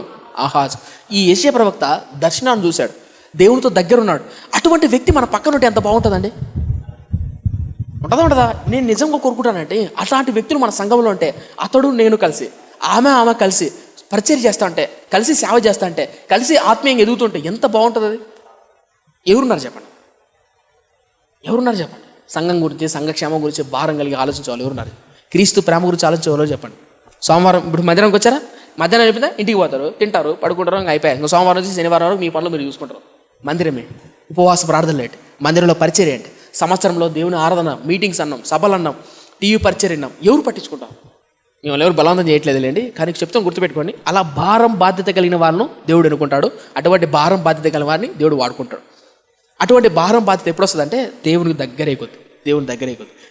ఆహాజ్. ఈ యెషయా ప్రవక్త దర్శనాన్ని చూశాడు, దేవునితో దగ్గర ఉన్నాడు. అటువంటి వ్యక్తి మన పక్కన ఉంటే ఎంత బాగుంటుందండి? ఉంటుందా? నేను నిజంగా కోరుకుంటానంటే అట్లాంటి వ్యక్తులు మన సంఘంలో ఉంటే, అతడు నేను కలిసి, ఆమె కలిసి పరిచయం చేస్తా ఉంటే, కలిసి సేవ చేస్తా ఉంటే, కలిసి ఆత్మీయంగా ఎదుగుతుంటే ఎంత బాగుంటుంది అది? ఎవరున్నారు చెప్పండి? సంఘం గురించి, సంఘక్షేమం గురించి భారం కలిగి ఆలోచించేవాళ్ళు ఎవరున్నారు? క్రీస్తు ప్రేమ గురించి ఆలోచించేవాళ్ళు చెప్పండి. సోమవారం ఇప్పుడు మధ్యాహ్నంకి వచ్చారా? మధ్యాహ్నం అయిపోయిందా ఇంటికి పోతారు, తింటారు, పడుకుంటారు, ఇంకా అయిపోయాయి. ఇంకా సోమవారం నుంచి శనివారం వరకు మీ పనులు మీరు చూసుకుంటారు. మందిరమే ఉపవాస ప్రార్థనలు ఏంటి, మందిరంలో పరిచర్య ఏంటి, సంవత్సరంలో దేవుని ఆరాధన, మీటింగ్స్ అన్నాం, సభలు అన్నాం, టీవీ పరిచర్య అన్నాం. ఎవరు పట్టించుకుంటాం? మిమ్మల్ని ఎవరు బలవంతం చేయట్లేదు లేండి, కానీ చెప్తాం గుర్తుపెట్టుకోండి. అలా భారం బాధ్యత కలిగిన వాళ్ళను దేవుడు ఎన్నుకుంటాడు. అటువంటి భారం బాధ్యత కలిగిన వారిని దేవుడు వాడుకుంటాడు. అటువంటి భారం బాధ్యత ఎప్పుడు వస్తుందంటే దేవునికి దగ్గర అయిపోద్ది,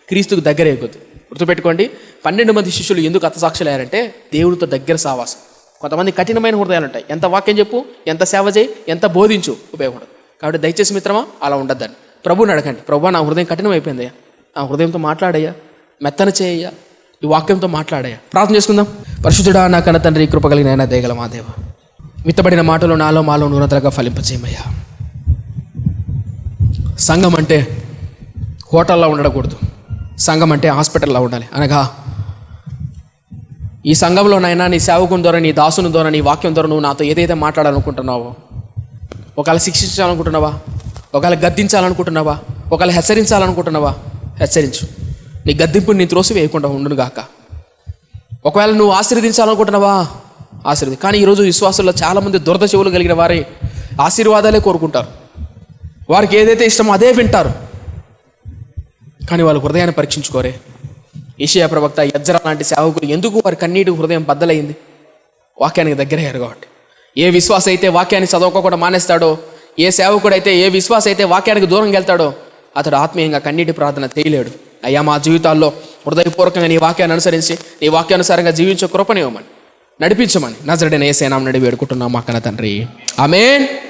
క్రీస్తుకు దగ్గర అయిపోద్ది. గుర్తుపెట్టుకోండి, 12 మంది శిష్యులు ఎందుకు హతసాక్షులు అయ్యారంటే దేవునితో దగ్గర సావాసం. కొంతమంది కఠినమైన హృదయాలు ఉంటాయి. ఎంత వాక్యం చెప్పు, ఎంత సేవ చేయి, ఎంత బోధించు, ఉపయోగపడదు. కాబట్టి దయచేసి మిత్రమా అలా ఉండద్దని ప్రభువుని అడగండి. ప్రభువా, నా హృదయం కఠినం అయిపోయిందయ్యా, నా హృదయంతో మాట్లాడయ్యా, మెత్తన చేయ్యా, ఈ వాక్యంతో మాట్లాడయ్యా. ప్రార్థన చేసుకుందాం. పరిశుద్ధుడా నా కన్న తండ్రి, కృప కలిగిన ఆయన, దయగల మా దేవ, విత్తబడిన మాటలు నాలో మాలో నూనెతలుగా ఫలింపచేయమయ్యా. సంఘం అంటే హోటల్లో ఉండకూడదు, సంఘం అంటే హాస్పిటల్లో ఉండాలి. అనగా ఈ సంఘంలోనైనా నీ సేవకుని ద్వారా, నీ దాసుని ద్వారా, నీ వాక్యం ద్వారా నువ్వు నాతో ఏదైతే మాట్లాడాలనుకుంటున్నావో, ఒకవేళ శిక్షించాలనుకుంటున్నావా, ఒకవేళ గద్దించాలనుకుంటున్నావా, ఒకవేళ హెచ్చరించాలనుకుంటున్నావా, హెచ్చరించు. నీ గద్దింపుని నీ త్రోసి వేయకుండా ఉండును గాక. ఒకవేళ నువ్వు ఆశీర్వదించాలనుకుంటున్నావా, ఆశీర్వది. కానీ ఈరోజు విశ్వాసుల్లో చాలామంది దురద చెవులు కలిగిన వారి ఆశీర్వాదాలే కోరుకుంటారు. వారికి ఏదైతే ఇష్టమో అదే వింటారు, కానీ వాళ్ళ హృదయాన్ని పరీక్షించుకోరే. యెషయా ప్రవక్త, ఎజ్రా లాంటి సేవకులు ఎందుకు వారి కన్నీటి హృదయం బద్దలైంది? వాక్యానికి దగ్గరయ్యారు కాబట్టి. ఏ విశ్వాస అయితే వాక్యాన్ని చదవకుండా మానేస్తాడో, ఏ సేవకుడైతే, ఏ విశ్వాస అయితే వాక్యానికి దూరంగా వెళ్తాడో, అతడు ఆత్మీయంగా కన్నీటి ప్రార్థన చేయలేడు. అయ్యా, మా జీవితాల్లో హృదయపూర్వకంగా నీ వాక్యాన్ని అనుసరించి, నీ వాక్యానుసారంగా జీవించే కృపనివ్వమని, నడిపించమని నజరేయుడైన యేసయ్య నామమున వేడుకుంటున్నాం మా కన్న తండ్రి. ఆమేన్.